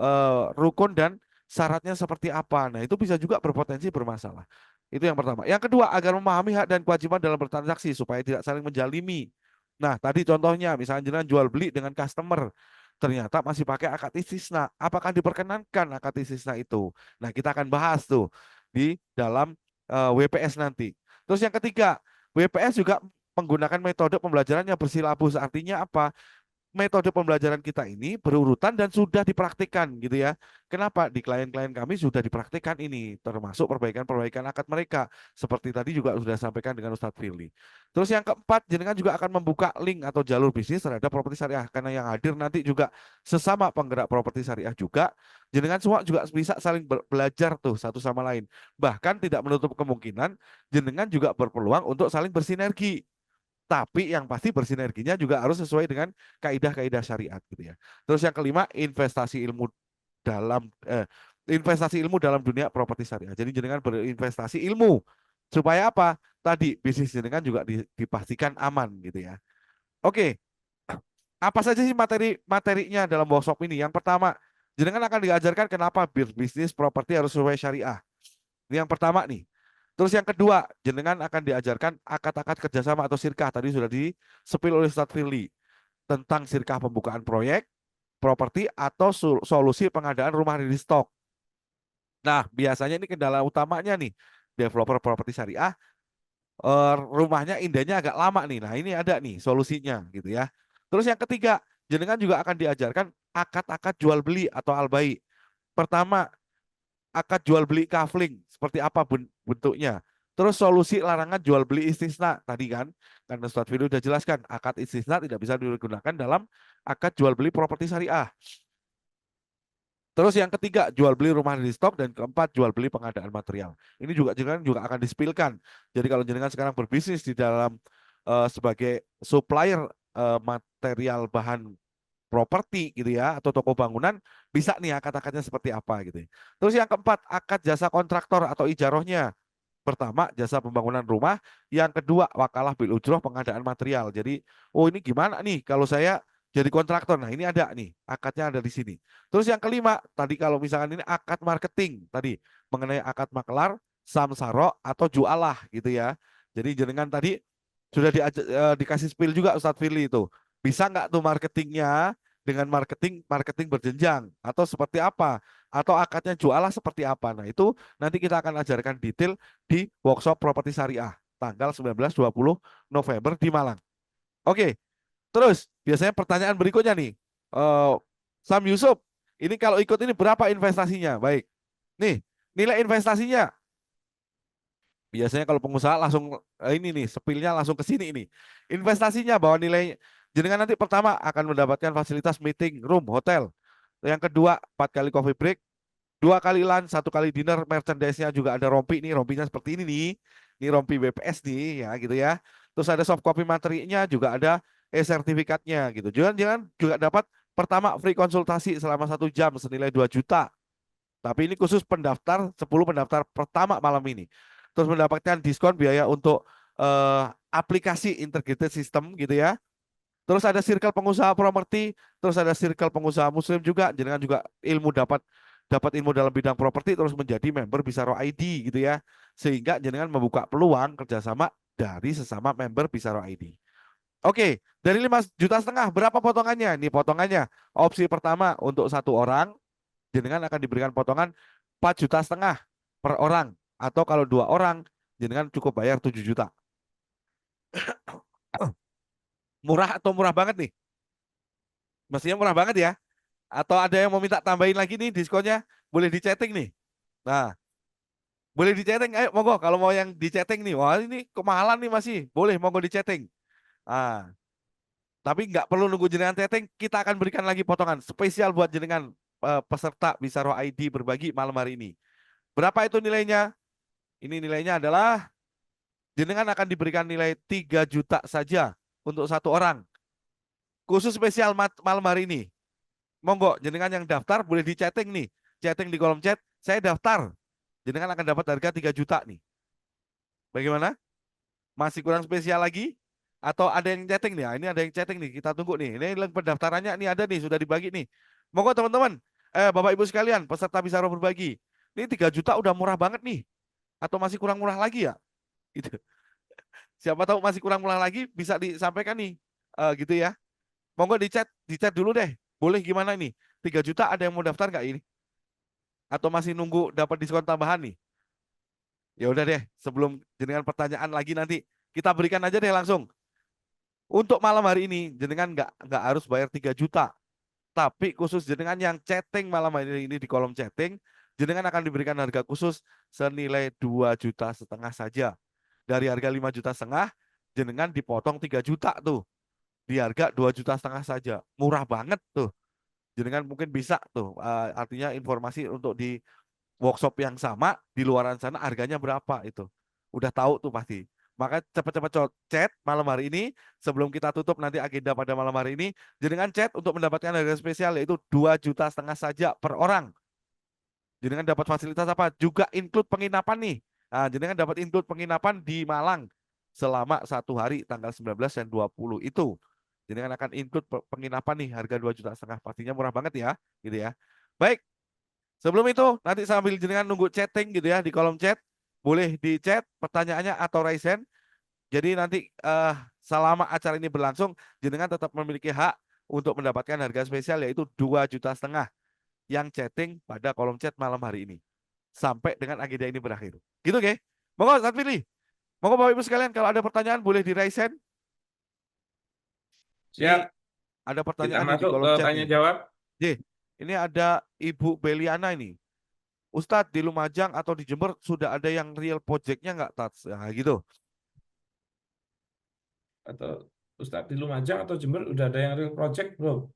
S1: rukun dan syaratnya seperti apa. Nah, itu bisa juga berpotensi bermasalah. Itu yang pertama. Yang kedua, agar memahami hak dan kewajiban dalam bertransaksi supaya tidak saling menjalimi. Nah, tadi contohnya, misalnya jenengan jual beli dengan customer, ternyata masih pakai akad istisna. Apakah diperkenankan akad istisna itu? Nah, kita akan bahas tuh di dalam WPS nanti. Terus yang ketiga, WPS juga menggunakan metode pembelajaran yang bersilabus. Artinya apa? Metode pembelajaran kita ini berurutan dan sudah dipraktikkan gitu ya. Kenapa? Di klien-klien kami sudah dipraktikkan ini, termasuk perbaikan-perbaikan akad mereka. Seperti tadi juga sudah sampaikan dengan Ustadz Firly. Terus yang keempat, jenengan juga akan membuka link atau jalur bisnis terhadap properti syariah. Karena yang hadir nanti juga sesama penggerak properti syariah juga, jenengan semua juga bisa saling belajar tuh satu sama lain. Bahkan tidak menutup kemungkinan jenengan juga berpeluang untuk saling bersinergi. Tapi yang pasti bersinerginya juga harus sesuai dengan kaidah-kaidah syariat gitu ya. Terus yang kelima, investasi ilmu dalam investasi ilmu dalam dunia properti syariah. Jadi jenengan berinvestasi ilmu supaya apa? Tadi bisnis jenengan juga dipastikan aman gitu ya. Oke, apa saja sih materinya dalam workshop ini? Yang pertama, jenengan akan diajarkan kenapa bisnis properti harus sesuai syariah. Ini yang pertama nih. Terus yang kedua, jenengan akan diajarkan akad-akad kerjasama atau sirkah. Tadi sudah di-spill oleh Ustadz Firly tentang sirkah pembukaan proyek, properti atau solusi pengadaan rumah ready stock. Nah, biasanya ini kendala utamanya nih, developer properti syariah, rumahnya indahnya agak lama nih. Nah, ini ada nih solusinya gitu ya. Terus yang ketiga, jenengan juga akan diajarkan akad-akad jual beli atau albai. Pertama, akad jual beli kafling seperti apa bentuknya. Terus solusi larangan jual beli istisna tadi kan Ustadz Firly sudah jelaskan akad istisna tidak bisa digunakan dalam akad jual beli properti syariah. Terus yang ketiga jual beli rumah di stok dan keempat jual beli pengadaan material. Ini juga jenengan juga akan dispilkan. Jadi kalau jenengan sekarang berbisnis di dalam sebagai supplier material bahan properti gitu ya atau toko bangunan bisa nih akad-akadnya seperti apa gitu. Terus yang keempat akad jasa kontraktor atau ijarohnya. Pertama jasa pembangunan rumah, yang kedua wakalah bil ujroh pengadaan material. Jadi oh ini gimana nih kalau saya jadi kontraktor. Nah, ini ada nih, akadnya ada di sini. Terus yang kelima, tadi kalau misalkan ini akad marketing tadi mengenai akad makelar, samsaro atau jualah gitu ya. Jadi jenengan tadi sudah dikasih spill juga Ustadz Firly itu. Bisa nggak tuh marketingnya dengan marketing berjenjang atau seperti apa? Atau akadnya jualah seperti apa? Nah, itu nanti kita akan ajarkan detail di workshop properti syariah tanggal 19-20 November di Malang. Oke, terus biasanya pertanyaan berikutnya nih, Sam Yusuf, ini kalau ikut ini berapa investasinya? Baik, nih nilai investasinya. Biasanya kalau pengusaha langsung ini nih, spillnya langsung ke sini ini. Investasinya bahwa nilai jenengan nanti pertama akan mendapatkan fasilitas meeting room hotel. Yang kedua 4 kali coffee break, 2 kali lunch, 1 kali dinner, merchandise-nya juga ada rompi nih, rompinya seperti ini nih. Ini rompi BPS nih ya gitu ya. Terus ada soft copy materinya juga ada sertifikatnya gitu. Jangan juga dapat pertama free konsultasi selama 1 jam senilai 2 juta. Tapi ini khusus pendaftar 10 pendaftar pertama malam ini. Terus mendapatkan diskon biaya untuk aplikasi integrated system gitu ya. Terus ada circle pengusaha properti, terus ada circle pengusaha muslim juga. Jangan juga dapat ilmu dalam bidang properti terus menjadi member Bisaro ID gitu ya. Sehingga jenengan membuka peluang kerjasama dari sesama member Bisaro ID. Oke, dari 5,5 juta berapa potongannya? Ini potongannya. Opsi pertama untuk 1 orang, jenengan akan diberikan potongan 4,5 juta per orang. Atau kalau 2 orang, jenengan cukup bayar 7 juta. Murah atau murah banget nih? Mestinya murah banget ya. Atau ada yang mau minta tambahin lagi nih diskonnya? Boleh di-chatting nih. Nah, boleh di-chatting. Ayo monggo kalau mau yang di-chatting nih. Wah ini kemahalan nih masih. Boleh monggo di-chatting. Ah, tapi nggak perlu nunggu jenengan chatting. Kita akan berikan lagi potongan spesial buat jenengan peserta Bisaro ID berbagi malam hari ini. Berapa itu nilainya? Ini nilainya adalah jenengan akan diberikan nilai 3 juta saja untuk 1 orang. Khusus spesial malam hari ini. Monggo, jenengan yang daftar boleh di chatting nih. Chatting di kolom chat, saya daftar. Jenengan akan dapat harga 3 juta nih. Bagaimana? Masih kurang spesial lagi? Atau ada yang chatting nih? Ini ada yang chatting nih, kita tunggu nih. Ini link pendaftarannya nih ada nih, sudah dibagi nih. Monggo teman-teman, Bapak Ibu sekalian, peserta Bisaro berbagi. Ini 3 juta udah murah banget nih. Atau masih kurang murah lagi ya? Gitu. Siapa tahu masih kurang murah lagi bisa disampaikan nih. Gitu ya. Monggo di chat dulu deh. Boleh gimana nih? 3 juta ada yang mau daftar nggak ini? Atau masih nunggu dapat diskon tambahan nih? Ya udah deh, sebelum jenengan pertanyaan lagi nanti kita berikan aja deh langsung. Untuk malam hari ini jenengan nggak harus bayar 3 juta. Tapi khusus jenengan yang chatting malam hari ini di kolom chatting, jenengan akan diberikan harga khusus senilai 2,5 juta saja. Dari harga 5,5 juta, jenengan dipotong 3 juta tuh. Di harga 2,5 juta saja. Murah banget tuh. Jenengan mungkin bisa tuh, artinya informasi untuk di workshop yang sama di luaran sana harganya berapa itu. Udah tahu tuh pasti. Maka cepat-cepat chat malam hari ini sebelum kita tutup nanti agenda pada malam hari ini. Jenengan chat untuk mendapatkan harga spesial yaitu 2,5 juta saja per orang. Jenengan dapat fasilitas apa? Juga include penginapan nih. Nah, jenengan dapat include penginapan di Malang selama 1 hari tanggal 19 dan 20 itu. Jenengan akan include penginapan nih harga 2,5 juta. Pastinya murah banget ya, gitu ya. Baik. Sebelum itu nanti sambil jenengan nunggu chatting gitu ya di kolom chat, boleh di chat pertanyaannya atau raise hand. Jadi nanti selama acara ini berlangsung, jenengan tetap memiliki hak untuk mendapatkan harga spesial yaitu 2,5 juta yang chatting pada kolom chat malam hari ini sampai dengan agenda ini berakhir. Gitu, oke? Monggo Ustaz Firly. Monggo Bapak Ibu sekalian kalau ada pertanyaan boleh di raise hand.
S3: Siap.
S1: Ada
S3: Kita
S1: pertanyaan nih di
S3: masuk
S1: kolom
S3: ke
S1: chat
S3: tanya
S1: nih.
S3: jawab.
S1: Ini ada Ibu Beliana ini. Ustadz di Lumajang atau di Jember sudah ada yang real project-nya nggak, Tats? Nah, gitu.
S3: Atau Ustadz di Lumajang atau Jember udah ada yang real project belum?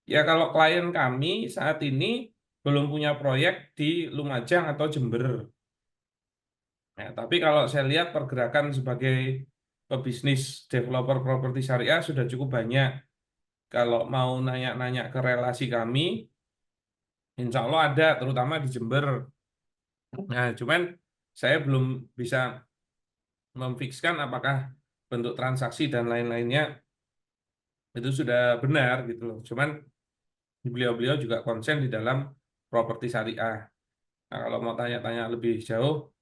S3: Ya kalau klien kami saat ini belum punya proyek di Lumajang atau Jember. Ya, tapi kalau saya lihat pergerakan sebagai pebisnis developer properti syariah sudah cukup banyak. Kalau mau nanya-nanya ke relasi kami, insya Allah ada, terutama di Jember. Nah, cuman saya belum bisa memfikskan apakah bentuk transaksi dan lain-lainnya itu sudah benar gitu loh. Cuman beliau-beliau juga konsen di dalam properti syariah. Nah, kalau mau tanya-tanya lebih jauh,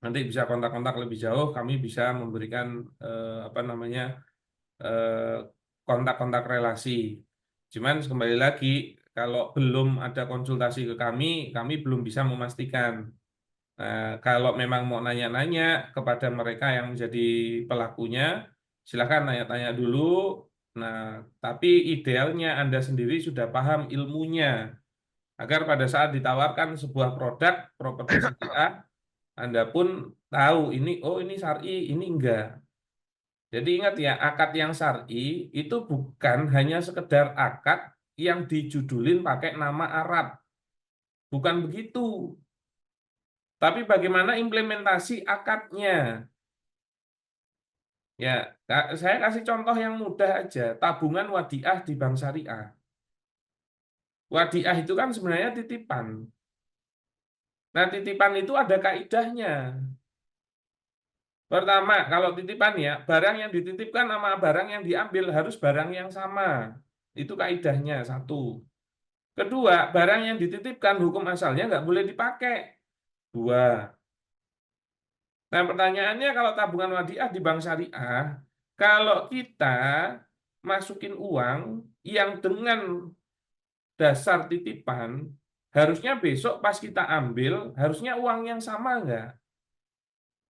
S3: nanti bisa kontak-kontak lebih jauh. Kami bisa memberikan eh, kontak-kontak relasi. Cuman kembali lagi, kalau belum ada konsultasi ke kami belum bisa memastikan. Nah, kalau memang mau nanya-nanya kepada mereka yang menjadi pelakunya, silakan nanya-tanya dulu. Nah, tapi idealnya Anda sendiri sudah paham ilmunya, agar pada saat ditawarkan sebuah produk properti syariah, Anda pun tahu ini, oh ini syar'i, ini enggak. Jadi ingat ya, akad yang syar'i itu bukan hanya sekedar akad yang dijudulin pakai nama Arab. Bukan begitu. Tapi bagaimana implementasi akadnya? Ya, saya kasih contoh yang mudah aja, tabungan wadiah di bank syariah. Wadiah itu kan sebenarnya titipan. Nah, titipan itu ada kaidahnya. Pertama, kalau titipan ya, barang yang dititipkan sama barang yang diambil harus barang yang sama. Itu kaidahnya, satu. Kedua, barang yang dititipkan hukum asalnya nggak boleh dipakai. Dua. Nah, pertanyaannya kalau tabungan wadiah di bank syariah, kalau kita masukin uang yang dengan dasar titipan, harusnya besok pas kita ambil, harusnya uang yang sama nggak?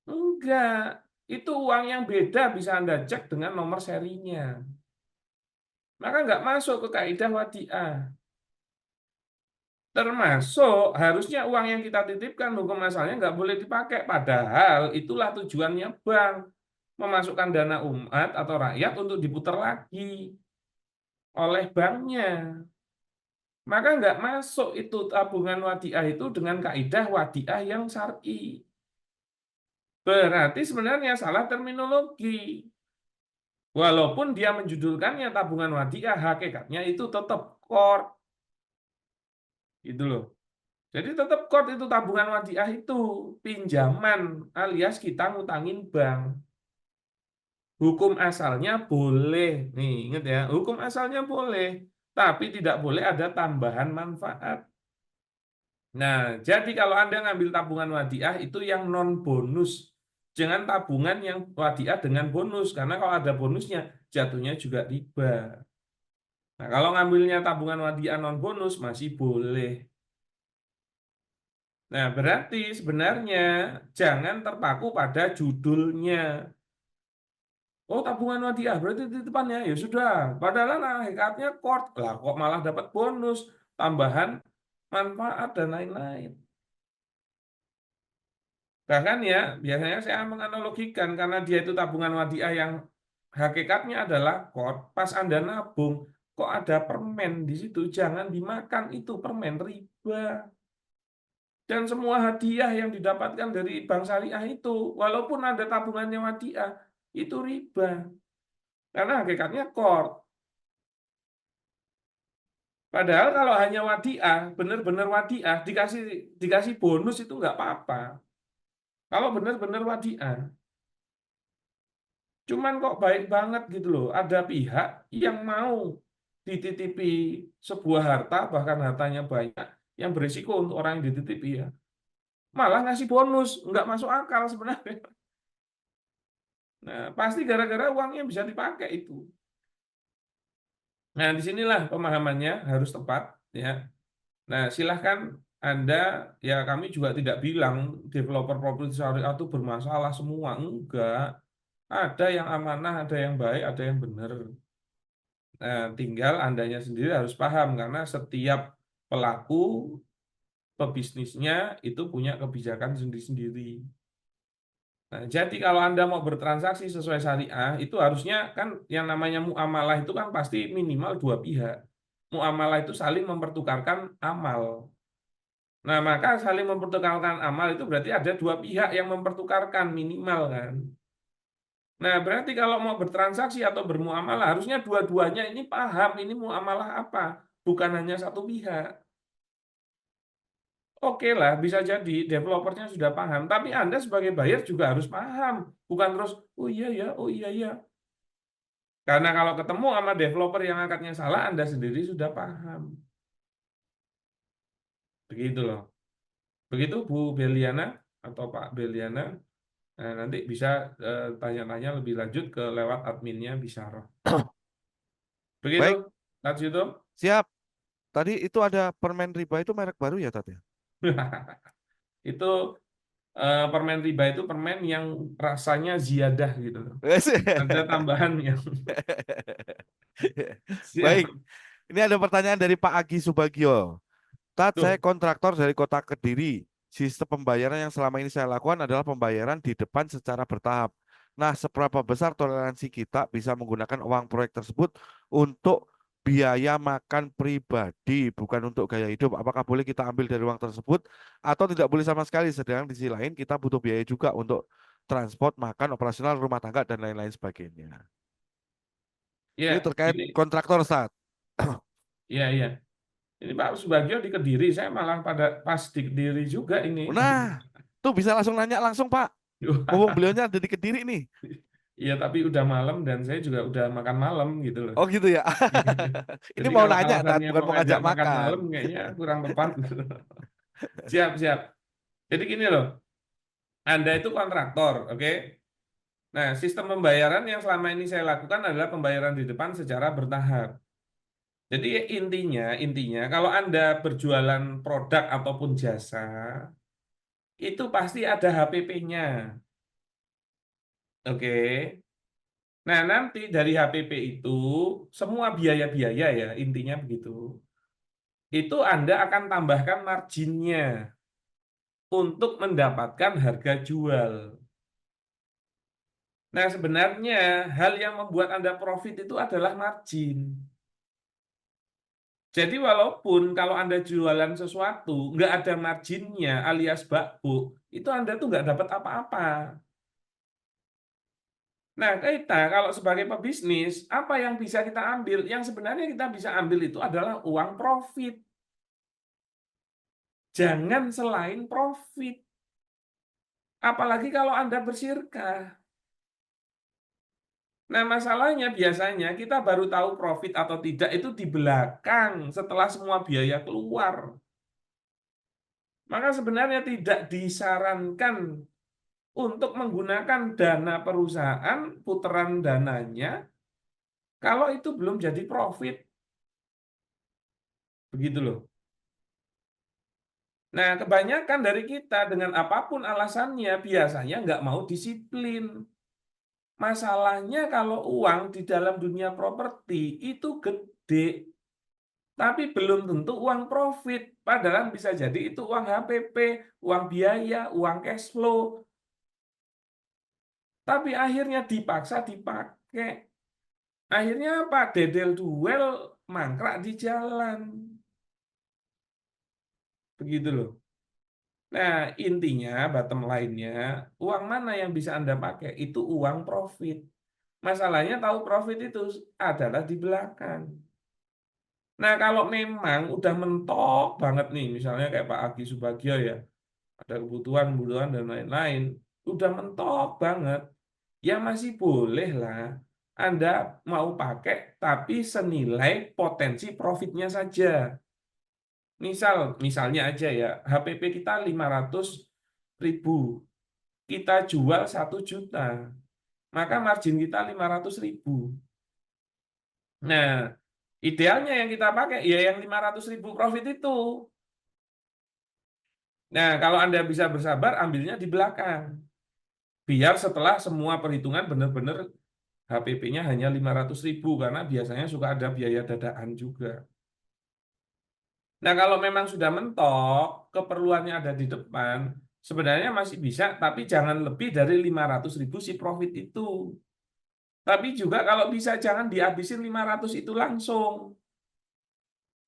S3: Enggak. Itu uang yang beda bisa Anda cek dengan nomor serinya. Maka nggak masuk ke kaidah wadiah. Termasuk harusnya uang yang kita titipkan hukum asalnya nggak boleh dipakai. Padahal itulah tujuannya bank. Memasukkan dana umat atau rakyat untuk diputar lagi oleh banknya. Maka nggak masuk itu tabungan wadiah itu dengan kaidah wadiah yang syar'i. Berarti sebenarnya salah terminologi. Walaupun dia menjudulkannya tabungan wadiah, hakikatnya itu tetap core. Gitu loh. Jadi tetap core itu tabungan wadiah itu pinjaman alias kita ngutangin bank. Hukum asalnya boleh. Nih, ingat ya, hukum asalnya boleh, tapi tidak boleh ada tambahan manfaat. Nah, jadi kalau Anda ngambil tabungan wadiah itu yang non bonus. Jangan tabungan yang wadiah dengan bonus, karena kalau ada bonusnya jatuhnya juga riba. Nah, kalau ngambilnya tabungan wadiah non bonus masih boleh. Nah, berarti sebenarnya jangan terpaku pada judulnya. Oh, tabungan wadiah berarti titipannya ya sudah. Padahal hakikatnya kort lah, kok malah dapat bonus, tambahan manfaat dan lain-lain. Bahkan ya, biasanya saya menganalogikan karena dia itu tabungan wadiah yang hakikatnya adalah kort, pas Anda nabung, kok ada permen di situ, jangan dimakan itu permen riba. Dan semua hadiah yang didapatkan dari bank syariah itu, walaupun ada tabungannya wadiah, itu riba. Karena hakikatnya qard. Padahal kalau hanya wadiah, benar-benar wadiah, dikasih bonus itu nggak apa-apa. Kalau benar-benar wadiah. Cuman kok baik banget gitu loh. Ada pihak yang mau dititipi sebuah harta, bahkan hartanya banyak, yang berisiko untuk orang yang dititipi ya. Malah ngasih bonus, nggak masuk akal sebenarnya. Nah, pasti gara-gara uangnya bisa dipakai itu. Nah, disinilah pemahamannya harus tepat ya. Nah, silahkan Anda, ya kami juga tidak bilang developer properti syariah itu bermasalah semua, enggak. Ada yang amanah, ada yang baik, ada yang benar. Nah, tinggal Andanya sendiri harus paham karena setiap pelaku pebisnisnya itu punya kebijakan sendiri-sendiri. Nah, jadi kalau Anda mau bertransaksi sesuai syariah, itu harusnya kan yang namanya muamalah itu kan pasti minimal dua pihak. Muamalah itu saling mempertukarkan amal. Nah, maka saling mempertukarkan amal itu berarti ada dua pihak yang mempertukarkan minimal kan. Nah, berarti kalau mau bertransaksi atau bermuamalah, harusnya dua-duanya ini paham ini muamalah apa, bukan hanya satu pihak. Oke lah, bisa jadi developernya sudah paham, tapi Anda sebagai buyer juga harus paham, bukan terus, oh iya ya, oh iya ya. Karena kalau ketemu sama developer yang angkatnya salah, Anda sendiri sudah paham. Begitu loh. Begitu Bu Beliana atau Pak Beliana, nah, nanti bisa tanya-tanya lebih lanjut ke lewat adminnya Bisyarah. Begitu,
S1: Baik,
S3: Tats YouTube.
S1: siap. Tadi itu ada permen riba itu merek baru ya, Tat ya?
S3: Itu permen riba itu permen yang rasanya ziyadah gitu loh. Ada tambahan yang
S1: Baik,
S3: siap.
S1: ini ada pertanyaan dari Pak Agi Subagio. Tat, saya
S3: Tuh,
S1: kontraktor dari kota Kediri. Sistem pembayaran yang selama ini saya lakukan adalah pembayaran di depan secara bertahap. Nah, seberapa besar toleransi kita bisa menggunakan uang proyek tersebut untuk biaya makan pribadi, bukan untuk gaya hidup? Apakah boleh kita ambil dari uang tersebut atau tidak boleh sama sekali? Sedangkan di sisi lain kita butuh biaya juga untuk transport, makan, operasional rumah tangga, dan lain-lain sebagainya. Ini
S3: ya
S1: terkait
S3: ini
S1: kontraktor saat.
S3: ya ya. Ini Pak Subagio di Kediri, saya malah pada pas di Kediri juga ini.
S1: Nah, tuh bisa langsung nanya langsung, Pak. Mumpung beliaunya ada di Kediri nih.
S3: Iya, tapi udah malam dan saya juga udah makan malam gitu loh.
S1: Oh gitu ya. Ini
S3: Jadi
S1: mau
S3: kalau
S1: nanya, Tat,
S3: alasannya
S1: bukan
S3: mau
S1: mau
S3: ngajak
S1: ngajak
S3: makan
S1: makan.
S3: malam kayaknya kurang tepat gitu. Siap, siap. Jadi gini loh, Anda itu kontraktor, oke? Nah, sistem pembayaran yang selama ini saya lakukan adalah pembayaran di depan secara bertahap. Jadi intinya kalau Anda berjualan produk ataupun jasa, itu pasti ada HPP-nya. Oke. Nah, nanti dari HPP itu semua biaya-biaya ya, intinya begitu. Itu Anda akan tambahkan marginnya untuk mendapatkan harga jual. Nah, sebenarnya hal yang membuat Anda profit itu adalah margin. Jadi walaupun kalau Anda jualan sesuatu, nggak ada marginnya alias bakbuk, itu Anda tuh nggak dapat apa-apa. Nah, kita kalau sebagai pebisnis, apa yang bisa kita ambil? Yang sebenarnya kita bisa ambil itu adalah uang profit. Jangan selain profit. Apalagi kalau Anda bersirkah. Nah, masalahnya biasanya kita baru tahu profit atau tidak itu di belakang setelah semua biaya keluar. Maka sebenarnya tidak disarankan untuk menggunakan dana perusahaan, putaran dananya, kalau itu belum jadi profit. Begitu loh. Nah, kebanyakan dari kita dengan apapun alasannya biasanya nggak mau disiplin. Masalahnya kalau uang di dalam dunia properti itu gede, tapi belum tentu uang profit. Padahal bisa jadi itu uang HPP, uang biaya, uang cash flow. Tapi akhirnya dipaksa dipakai. Akhirnya apa? Dedel duel, mangkrak di jalan. Begitu loh. Nah, intinya, bottom line-nya, uang mana yang bisa Anda pakai? Itu uang profit. Masalahnya tahu profit itu adalah di belakang. Nah, kalau memang udah mentok banget nih, misalnya kayak Pak Agi Subagio ya, ada kebutuhan dan lain-lain, udah mentok banget, ya masih boleh lah Anda mau pakai, tapi senilai potensi profitnya saja. Misalnya aja ya, HPP kita 500.000, kita jual 1 juta, maka margin kita 500.000. Nah, idealnya yang kita pakai ya yang 500.000 profit itu. Nah, kalau Anda bisa bersabar, ambilnya di belakang. Biar setelah semua perhitungan benar-benar HPP-nya hanya 500.000, karena biasanya suka ada biaya dadaan juga. Nah, kalau memang sudah mentok, keperluannya ada di depan, sebenarnya masih bisa, tapi jangan lebih dari 500.000 si profit itu. Tapi juga kalau bisa jangan dihabisin 500 itu langsung.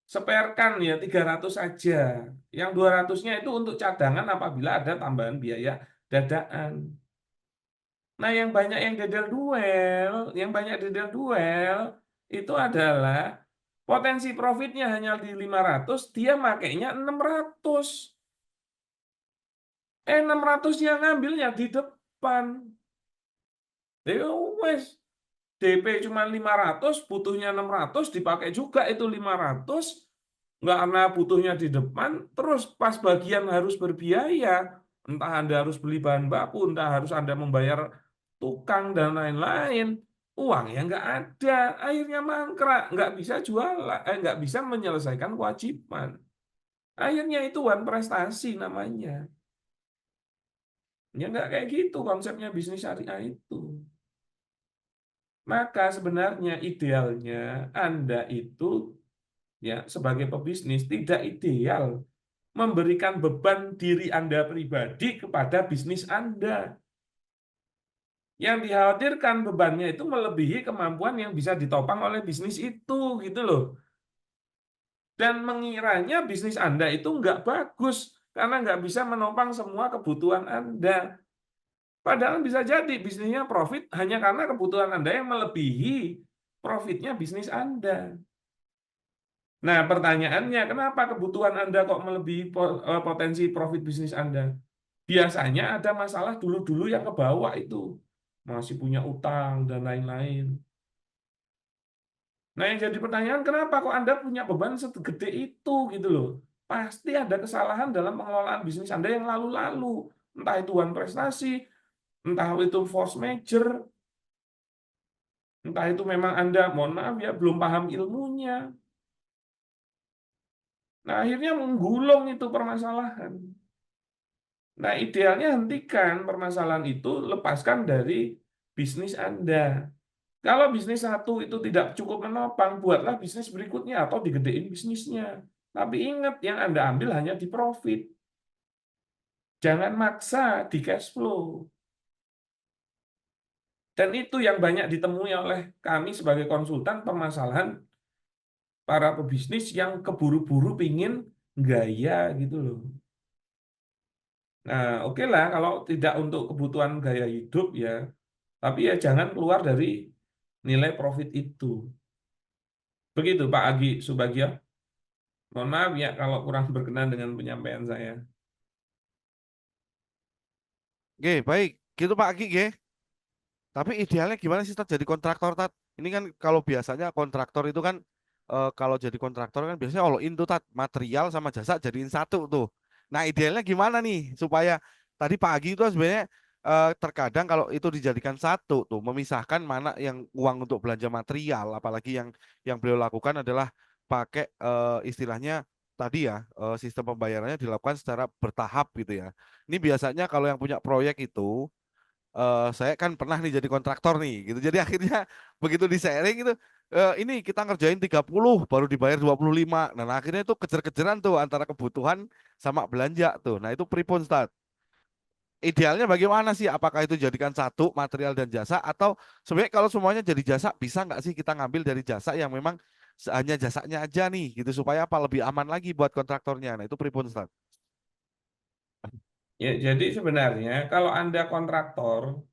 S3: Seperkan ya 300 saja. Yang 200-nya itu untuk cadangan apabila ada tambahan biaya dadaan. Nah, yang banyak dedel duel itu adalah potensi profitnya hanya di 500, dia makainya 600. 600 yang ngambilnya di depan. Ya wes, DP cuma 500, butuhnya 600, dipakai juga itu 500, nggak karena butuhnya di depan, terus pas bagian harus berbiaya, entah Anda harus beli bahan baku, entah harus Anda membayar tukang dan lain-lain, uangnya nggak ada, akhirnya mangkrak, nggak bisa jualan, nggak bisa menyelesaikan kewajiban. Akhirnya itu one prestasi namanya. Ya nggak kayak gitu konsepnya bisnis syariah itu. Maka sebenarnya idealnya Anda itu ya sebagai pebisnis tidak ideal memberikan beban diri Anda pribadi kepada bisnis Anda. Yang dikhawatirkan bebannya itu melebihi kemampuan yang bisa ditopang oleh bisnis itu, gitu loh. Dan mengiranya bisnis Anda itu nggak bagus karena nggak bisa menopang semua kebutuhan Anda. Padahal bisa jadi bisnisnya profit hanya karena kebutuhan Anda yang melebihi profitnya bisnis Anda. Nah, pertanyaannya, kenapa kebutuhan Anda kok melebihi potensi profit bisnis Anda? Biasanya ada masalah dulu-dulu yang ke bawah itu. Masih punya utang dan lain-lain. Nah, yang jadi pertanyaan, kenapa kok Anda punya beban segede itu gitu loh? Pasti ada kesalahan dalam pengelolaan bisnis Anda yang lalu-lalu. Entah itu one prestasi, entah itu force major, entah itu memang Anda, mohon maaf ya, belum paham ilmunya. Nah, akhirnya menggulung itu permasalahan. Nah, idealnya hentikan permasalahan itu, lepaskan dari bisnis Anda. Kalau bisnis satu itu tidak cukup menopang, buatlah bisnis berikutnya atau digedein bisnisnya. Tapi ingat, yang Anda ambil hanya di profit. Jangan maksa di cash flow. Dan itu yang banyak ditemui oleh kami sebagai konsultan, permasalahan para pebisnis yang keburu-buru pingin gaya gitu loh. Nah, oke lah kalau tidak untuk kebutuhan gaya hidup ya, tapi ya jangan keluar dari nilai profit itu. Begitu Pak Agi Subagio. Mohon maaf ya kalau kurang berkenan dengan penyampaian saya.
S1: Oke, baik. Gitu Pak Agi, nggih. Tapi idealnya gimana sih Tat jadi kontraktor Tat? Ini kan kalau biasanya kontraktor itu kan kalau jadi kontraktor kan biasanya all in tuh Tat, material sama jasa jadiin satu tuh. Nah, idealnya gimana nih supaya tadi Pak Agi itu sebenarnya terkadang kalau itu dijadikan satu tuh memisahkan mana yang uang untuk belanja material, apalagi yang beliau lakukan adalah pakai istilahnya tadi ya sistem pembayarannya dilakukan secara bertahap gitu ya. Ini biasanya kalau yang punya proyek itu saya kan pernah nih jadi kontraktor nih gitu. Jadi akhirnya begitu di sharing itu ini kita ngerjain 30 baru dibayar 25. Nah, akhirnya itu kejar-kejaran tuh antara kebutuhan sama belanja tuh. Nah, itu pripun Stat? Idealnya bagaimana sih? Apakah itu jadikan satu material dan jasa atau sebenarnya kalau semuanya jadi jasa bisa nggak sih kita ngambil dari jasa yang memang hanya jasanya aja nih gitu supaya apa lebih aman lagi buat kontraktornya. Nah, itu pripun Stat?
S3: Ya, jadi sebenarnya kalau Anda kontraktor,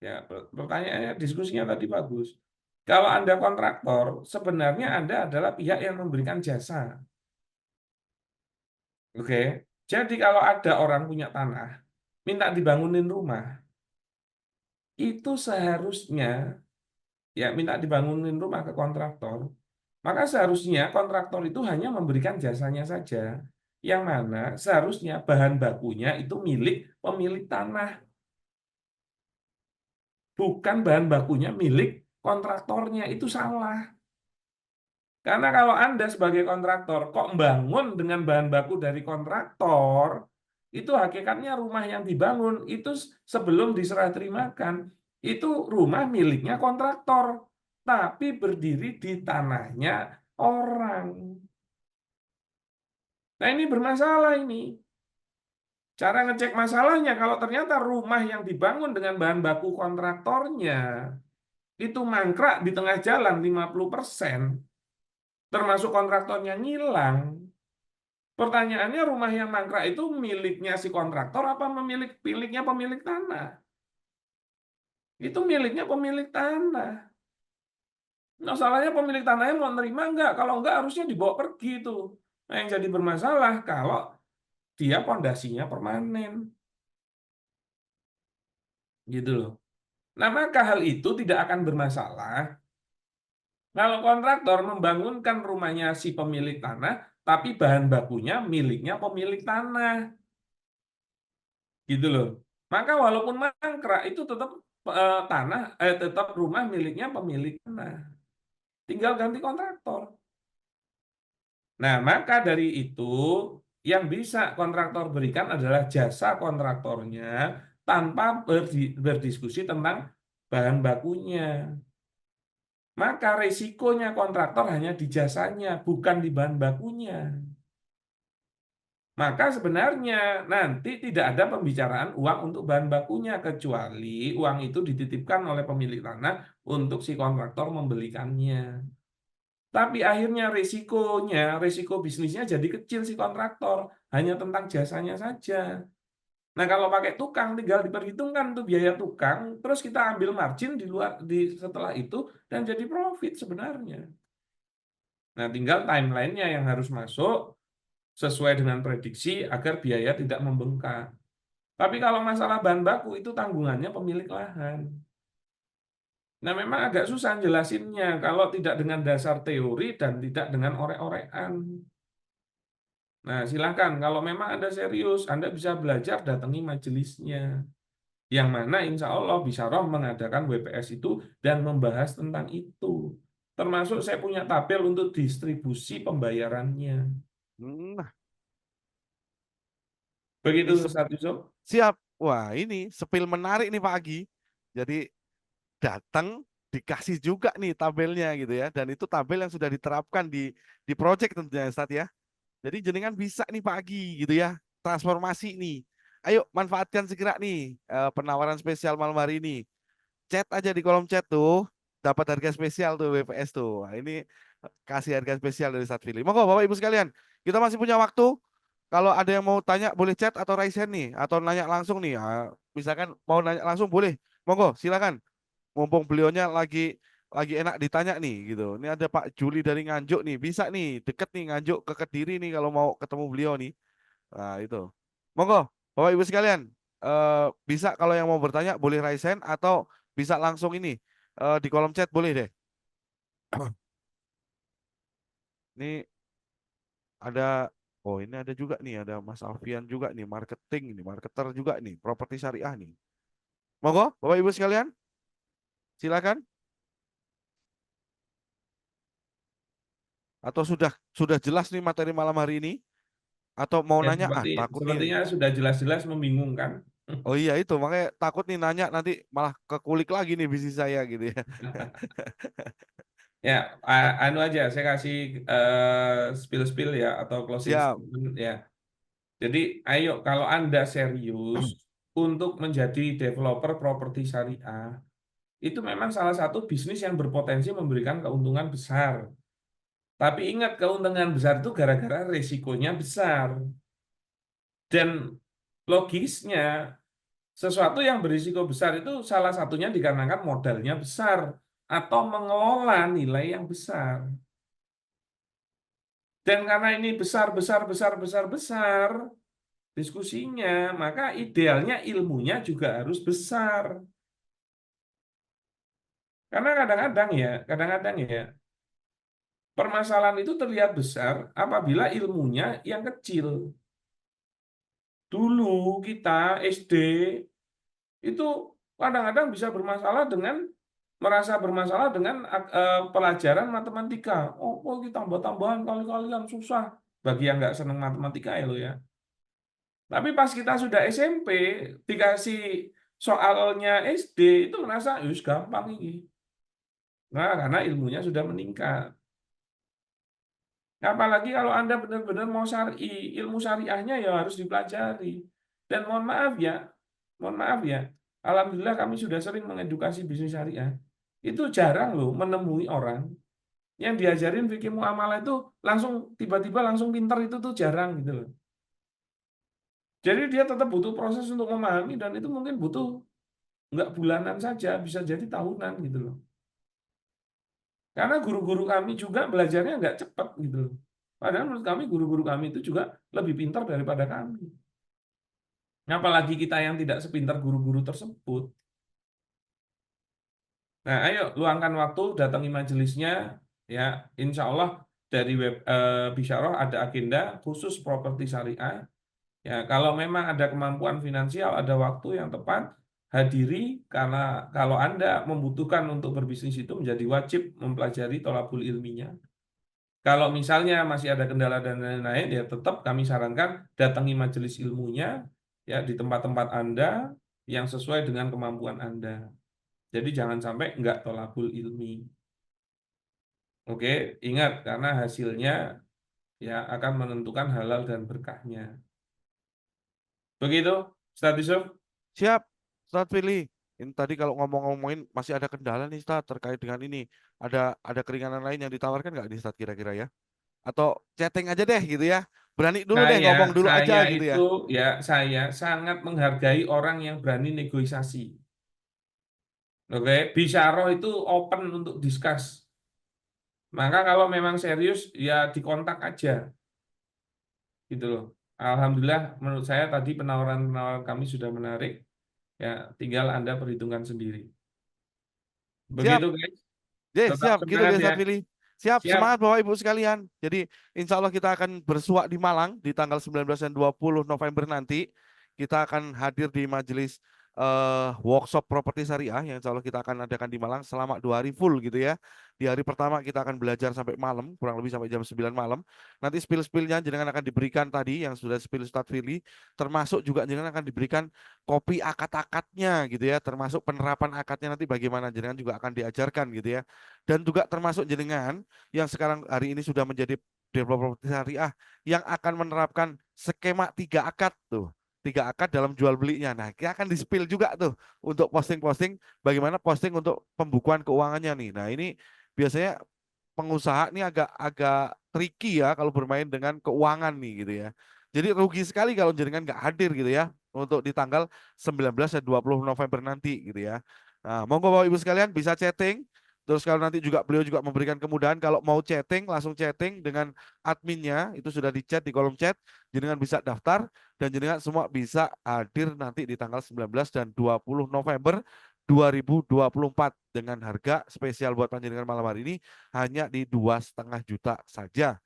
S3: ya pertanyaannya diskusinya tadi bagus. Kalau Anda kontraktor, sebenarnya Anda adalah pihak yang memberikan jasa. Oke. Jadi kalau ada orang punya tanah, minta dibangunin rumah, itu seharusnya ya minta dibangunin rumah ke kontraktor, maka seharusnya kontraktor itu hanya memberikan jasanya saja. Yang mana seharusnya bahan bakunya itu milik pemilik tanah, bukan bahan bakunya milik kontraktornya. Itu salah. Karena kalau Anda sebagai kontraktor kok membangun dengan bahan baku dari kontraktor, itu hakikatnya rumah yang dibangun itu sebelum diserah terimakan, itu rumah miliknya kontraktor, tapi berdiri di tanahnya orang. Nah, ini bermasalah ini. Cara ngecek masalahnya kalau ternyata rumah yang dibangun dengan bahan baku kontraktornya itu mangkrak di tengah jalan 50%, termasuk kontraktornya ngilang. Pertanyaannya rumah yang mangkrak itu miliknya si kontraktor apa miliknya pemilik tanah? Itu miliknya pemilik tanah. Masalahnya pemilik tanahnya mau nerima enggak? Kalau enggak harusnya dibawa pergi itu. Nah, yang jadi bermasalah kalau dia pondasinya permanen. Gitu loh. Nah, maka hal itu tidak akan bermasalah kalau kontraktor membangunkan rumahnya si pemilik tanah, tapi bahan bakunya miliknya pemilik tanah. Gitu loh. Maka walaupun mangkrak itu tetap tetap rumah miliknya pemilik tanah. Tinggal ganti kontraktor. Nah, maka dari itu yang bisa kontraktor berikan adalah jasa kontraktornya tanpa berdiskusi tentang bahan bakunya. Maka resikonya kontraktor hanya di jasanya, bukan di bahan bakunya. Maka sebenarnya nanti tidak ada pembicaraan uang untuk bahan bakunya, kecuali uang itu dititipkan oleh pemilik tanah untuk si kontraktor membelikannya. Tapi akhirnya resiko bisnisnya jadi kecil si kontraktor, hanya tentang jasanya saja. Nah, kalau pakai tukang tinggal diperhitungkan tuh biaya tukang, terus kita ambil margin di luar setelah itu dan jadi profit sebenarnya. Nah, tinggal timeline-nya yang harus masuk sesuai dengan prediksi agar biaya tidak membengkak. Tapi kalau masalah bahan baku itu tanggungannya pemilik lahan. Nah, memang agak susah jelasinnya kalau tidak dengan dasar teori dan tidak dengan orek-orekan. Nah, silakan kalau memang Anda serius, Anda bisa belajar datangi majelisnya. Yang mana insya Allah bisa roh mengadakan WPS itu dan membahas tentang itu. Termasuk saya punya tabel untuk distribusi pembayarannya.
S1: Nah,
S3: Begitu
S1: ini
S3: Ustaz Yusuf.
S1: siap. Wah, ini sepil menarik nih Pak Agi. Jadi datang dikasih juga nih tabelnya gitu ya. Dan itu tabel yang sudah diterapkan di project tentunya Ustaz ya. Jadi jenengan bisa nih Pak Agi gitu ya. Transformasi nih. Ayo manfaatkan segera nih penawaran spesial malam hari ini. Chat aja di kolom chat tuh. Dapat harga spesial tuh WPS tuh. Wah, ini kasih harga spesial dari Ustaz Fili. Monggo Bapak Ibu sekalian. Kita masih punya waktu. Kalau ada yang mau tanya boleh chat atau raise hand nih. Atau nanya langsung nih. Misalkan mau nanya langsung boleh. Monggo silakan. Mumpung beliaunya lagi enak ditanya nih gitu. Ini ada Pak Juli dari Nganjuk nih, bisa nih deket nih Nganjuk ke Kediri nih kalau mau ketemu beliau nih. Nah itu, monggo Bapak Ibu sekalian, bisa kalau yang mau bertanya boleh raise hand atau bisa langsung ini di kolom chat boleh deh. Ini ada, oh ini ada juga nih, ada Mas Alfian juga nih, marketing ini, marketer juga nih, properti syariah nih. Monggo Bapak Ibu sekalian, silakan. Atau sudah jelas nih materi malam hari ini? Atau mau
S3: Ya,
S1: nanya? Takut nih.
S3: sepertinya sudah jelas-jelas membingungkan.
S1: Oh iya itu, makanya takut nih nanya nanti malah kekulik lagi nih bisnis saya gitu ya.
S3: Ya, anu aja, saya kasih spill-spill ya atau closing
S1: Siap.
S3: statement ya. Jadi, ayo kalau Anda serius untuk menjadi developer properti syariah, itu memang salah satu bisnis yang berpotensi memberikan keuntungan besar. Tapi ingat, keuntungan besar itu gara-gara resikonya besar. Dan Logisnya, sesuatu yang berisiko besar itu salah satunya dikarenakan modalnya besar atau mengelola nilai yang besar. Dan karena ini besar diskusinya, maka idealnya ilmunya juga harus besar. Karena kadang-kadang ya, permasalahan itu terlihat besar apabila ilmunya yang kecil. Dulu kita SD itu kadang-kadang bisa merasa bermasalah dengan pelajaran matematika. Oh, kita tambah-tambahan kali-kalian susah. Bagi yang nggak senang matematika ya lo ya. Tapi pas kita sudah SMP, dikasih soalnya SD, itu merasa, yus gampang ini. Nah, karena ilmunya sudah meningkat. Apalagi kalau Anda benar-benar mau syar'i, ilmu syariahnya ya harus dipelajari. Dan mohon maaf ya, alhamdulillah kami sudah sering mengedukasi bisnis syariah. Itu jarang loh menemui orang yang diajarin fikih muamalah itu langsung tiba-tiba langsung pintar, itu tuh jarang gitu loh. Jadi dia tetap butuh proses untuk memahami, dan itu mungkin butuh nggak bulanan saja, bisa jadi tahunan gitu loh. Karena guru-guru kami juga belajarnya nggak cepat gitu loh. Padahal menurut kami guru-guru kami itu juga lebih pintar daripada kami. Apalagi kita yang tidak sepintar guru-guru tersebut. Nah, ayo luangkan waktu, datangi majelisnya, ya. Insya Allah dari web Bisyarah ada agenda khusus properti syariah. Ya, kalau memang ada kemampuan finansial, ada waktu yang tepat, hadiri, karena kalau Anda membutuhkan untuk berbisnis itu menjadi wajib mempelajari thalabul ilminya. Kalau misalnya masih ada kendala dan lain-lain, ya tetap kami sarankan datangi majelis ilmunya ya di tempat-tempat Anda yang sesuai dengan kemampuan Anda. Jadi jangan sampai enggak thalabul ilmi. Oke, ingat karena hasilnya ya akan menentukan halal dan berkahnya. Begitu, Ustaz Yusuf?
S1: Siap, Ustaz Fili. Ini tadi kalau ngomongin masih ada kendala nih Ustaz terkait dengan ini. Ada keringanan lain yang ditawarkan nggak nih Ustaz kira-kira ya? Atau chatting aja deh gitu ya. Berani dulu deh
S3: Saya,
S1: ngomong dulu aja
S3: saya
S1: gitu
S3: itu
S1: ya.
S3: saya sangat menghargai orang yang berani negosiasi. Oke, Bisyarah itu open untuk discuss. Maka kalau memang serius ya dikontak aja, gitu loh. Alhamdulillah, menurut saya tadi penawaran-penawaran kami sudah menarik. Ya, tinggal Anda perhitungkan sendiri.
S1: Siap.
S3: Begitu, guys. Tetap
S1: Siap, gitu
S3: semangat
S1: deh
S3: ya.
S1: Ustaz Fili. Siap,
S3: Siap.
S1: semangat Bapak Ibu sekalian. Jadi insya Allah kita akan bersuak di Malang di tanggal 19 dan 20 November nanti. Kita akan hadir di majelis workshop properti syariah yang insya Allah kita akan adakan di Malang selama 2 hari full gitu ya. Di hari pertama kita akan belajar sampai malam, kurang lebih sampai jam 9 malam. Nanti spill-spillnya jenengan akan diberikan tadi yang sudah spill Ustaz Fili. Termasuk juga jenengan akan diberikan kopi akad-akadnya gitu ya. Termasuk penerapan akadnya nanti bagaimana jenengan juga akan diajarkan gitu ya. Dan juga termasuk jenengan yang sekarang hari ini sudah menjadi developer syariah yang akan menerapkan skema 3 akad tuh. 3 akad dalam jual belinya. Nah, kita akan di-spill juga tuh untuk posting-posting bagaimana posting untuk pembukuan keuangannya nih. Nah, ini biasanya pengusaha ini agak tricky ya kalau bermain dengan keuangan nih gitu ya. Jadi rugi sekali kalau jenengan nggak hadir gitu ya untuk di tanggal 19 dan 20 November nanti gitu ya. Nah, monggo Bapak Ibu sekalian bisa chatting. Terus kalau nanti juga beliau juga memberikan kemudahan kalau mau chatting langsung chatting dengan adminnya, itu sudah di chat di kolom chat, jenengan bisa daftar dan jenengan semua bisa hadir nanti di tanggal 19 dan 20 November 2024 dengan harga spesial buat panjenengan malam hari ini hanya di 2,5 juta saja.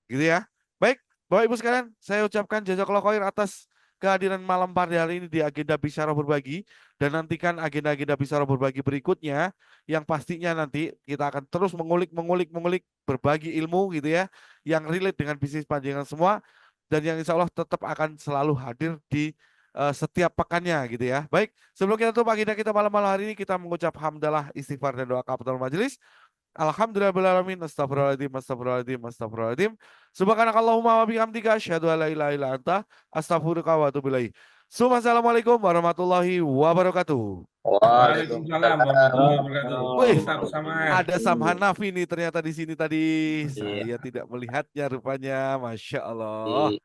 S1: Gitu ya. Baik, Bapak Ibu sekalian, saya ucapkan jazakallahu khair atas kehadiran malam pada hari ini di agenda Bisyarah Berbagi, dan nantikan agenda-agenda Bisyarah Berbagi berikutnya yang pastinya nanti kita akan terus mengulik berbagi ilmu gitu ya yang relate dengan bisnis panjenengan semua, dan yang insya Allah tetap akan selalu hadir di setiap pekannya gitu ya. Baik, sebelum kita tutup agenda kita malam-malam hari ini, kita mengucap hamdalah, istighfar dan doa kafatul majelis. Alhamdulillahirrahmanirrahim. Astagfirullahaladzim, astagfirullahaladzim, astagfirullahaladzim. Subhanakallahumma wa bihamdika asyhadu an la ilaha illa anta astaghfiruka wa atubu ilaik. Assalamualaikum warahmatullahi wabarakatuh.
S3: Waalaikumsalam warahmatullahi wabarakatuh.
S1: Wih,
S3: Tetap semangat.
S1: ada Sam Hanafi nih ternyata di sini tadi.
S5: Iya.
S1: Saya tidak melihatnya rupanya. Masya Allah.